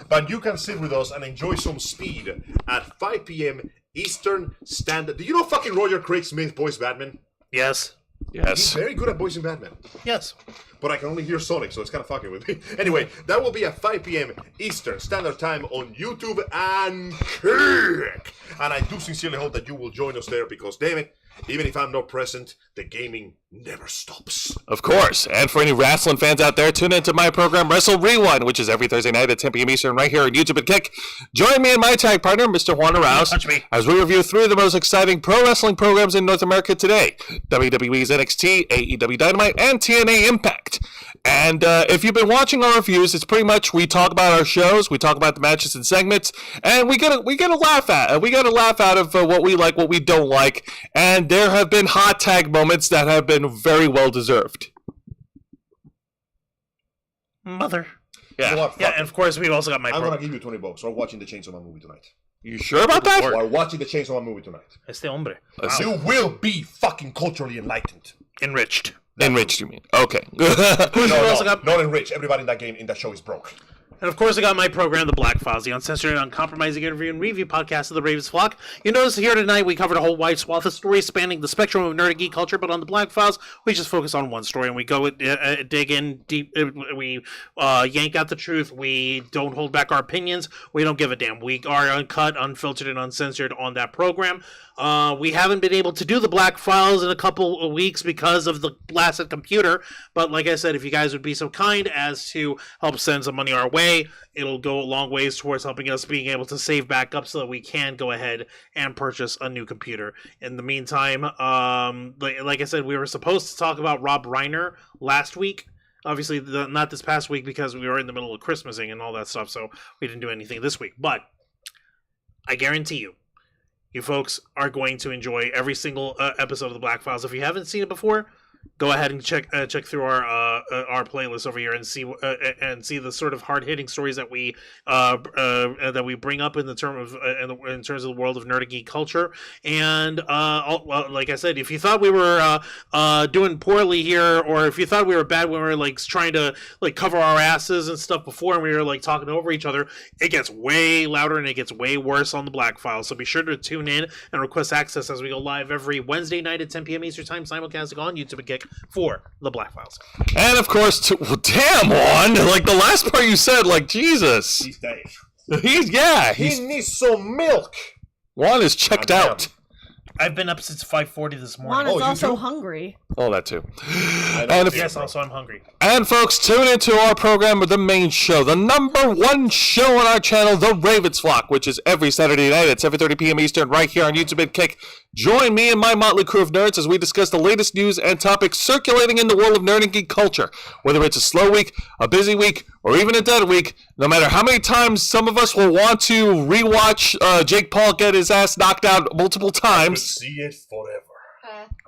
But you can sit with us and enjoy some speed at 5 p.m. Eastern Standard. Do you know fucking Roger Craig Smith voice Batman? Yes. He's Yes. very good at voicing Batman. Yes. But I can only hear Sonic, so it's kind of fucking with me. Anyway, that will be at 5 p.m. Eastern Standard Time on YouTube and Kick. And I do sincerely hope that you will join us there because, damn it, even if I'm not present, the gaming never stops. Of course. And for any wrestling fans out there, tune into my program, Wrestle Rewind, which is every Thursday night at 10 p.m. Eastern right here on YouTube and Kick. Join me and my tag partner, Mr. Juan Arouse, Touch me. as we review 3 of the most exciting pro wrestling programs in North America today. WWE's NXT, AEW Dynamite, and TNA Impact. And if you've been watching our reviews, it's pretty much we talk about our shows, we talk about the matches and segments, and we get a laugh out of what we like, what we don't like, and there have been hot tag moments that have been very well deserved. Mother. You know Yeah. what? Yeah, Fuck and it. of course we've also got my I'm pro. gonna give you $20 for watching the Chainsaw Man movie tonight. You sure about that? Or watching the Chainsaw Man movie tonight. Este hombre. Let's You will be fucking culturally enlightened. Enriched. Enriched, you mean? Okay. also got- not enriched. Everybody in that game, in that show is broke. And of course, I got my program, The Black Files, the uncensored and uncompromising interview and review podcast of the Ravens Flock. You notice here tonight we covered a whole wide swath of stories spanning the spectrum of nerd and geek culture, but on The Black Files, we just focus on one story and we go dig in deep. We yank out the truth. We don't hold back our opinions. We don't give a damn. We are uncut, unfiltered, and uncensored on that program. We haven't been able to do the Black Files in a couple of weeks because of the blasted computer. But like I said, if you guys would be so kind as to help send some money our way, it'll go a long ways towards helping us being able to save back up so that we can go ahead and purchase a new computer. In the meantime, like I said, we were supposed to talk about Rob Reiner last week. Obviously, not this past week because we were in the middle of Christmasing and all that stuff, so we didn't do anything this week. But I guarantee you folks are going to enjoy every single episode of the Black Files. If you haven't seen it before, go ahead and check through our playlist over here and see the sort of hard hitting stories that we bring up in the in terms of the world of nerd and geek culture. And like I said, if you thought we were doing poorly here, or if you thought we were bad when we were like trying to like cover our asses and stuff before, and we were like talking over each other, it gets way louder and it gets way worse on the Black Files. So be sure to tune in and request access as we go live every Wednesday night at 10 p.m. Eastern Time, simulcasting on YouTube and Kick for the Black Files. And of course, damn, Juan, like the last part you said, like Jesus. He's dying. He needs some milk. Juan is checked out. I've been up since 5:40 this Juan morning. is also hungry. Oh, that too. Yes, also I'm hungry. And folks, tune into our program with the main show, the #1 show on our channel, The Ravens Flock, which is every Saturday night at 7:30 p.m. Eastern, right here on YouTube and Kick. Join me and my motley crew of nerds as we discuss the latest news and topics circulating in the world of nerd and geek culture. Whether it's a slow week, a busy week, or even a dead week, no matter how many times some of us will want to rewatch Jake Paul get his ass knocked out multiple times. See it forever.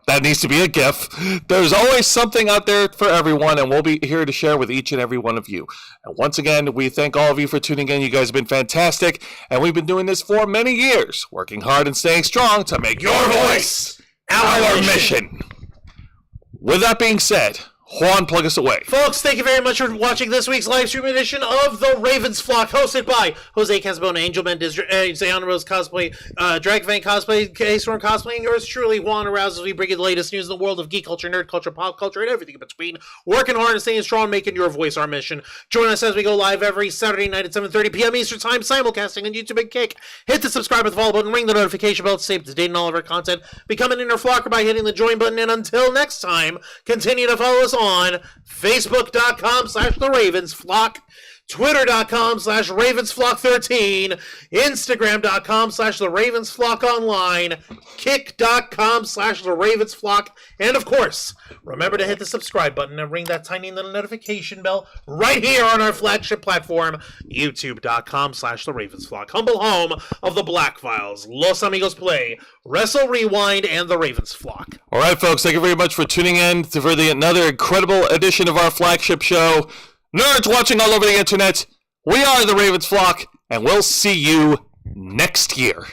That needs to be a GIF. There's always something out there for everyone, and we'll be here to share with each and every one of you. And once again, we thank all of you for tuning in. You guys have been fantastic, and we've been doing this for many years, working hard and staying strong to make your voice our mission. With that being said, Juan, plug us away. Folks, thank you very much for watching this week's live stream edition of The Ravens Flock, hosted by Jose Casabona, Angel Mendez, Zayana Rose Cosplay, Drag Van Cosplay, K-Storm Cosplay, and yours truly, Juan Arouse, as we bring you the latest news in the world of geek culture, nerd culture, pop culture, and everything in between. Working hard and staying strong, making your voice our mission. Join us as we go live every Saturday night at 7:30 p.m. Eastern Time, simulcasting on YouTube and Kick. Hit the subscribe and follow button, ring the notification bell to stay up to date on all of our content. Become an inner flocker by hitting the join button, and until next time, continue to follow us on Facebook.com/TheRavensFlock, Twitter.com/RavensFlock13, Instagram.com/TheRavensFlockOnline, Kick.com/TheRavensFlock, and of course, remember to hit the subscribe button and ring that tiny little notification bell right here on our flagship platform, YouTube.com/TheRavensFlock, humble home of the Black Files, Los Amigos Play, Wrestle Rewind, and The Ravens Flock. All right, folks, thank you very much for tuning in for another incredible edition of our flagship show. Nerds watching all over the internet, we are The Ravens Flock, and we'll see you next year.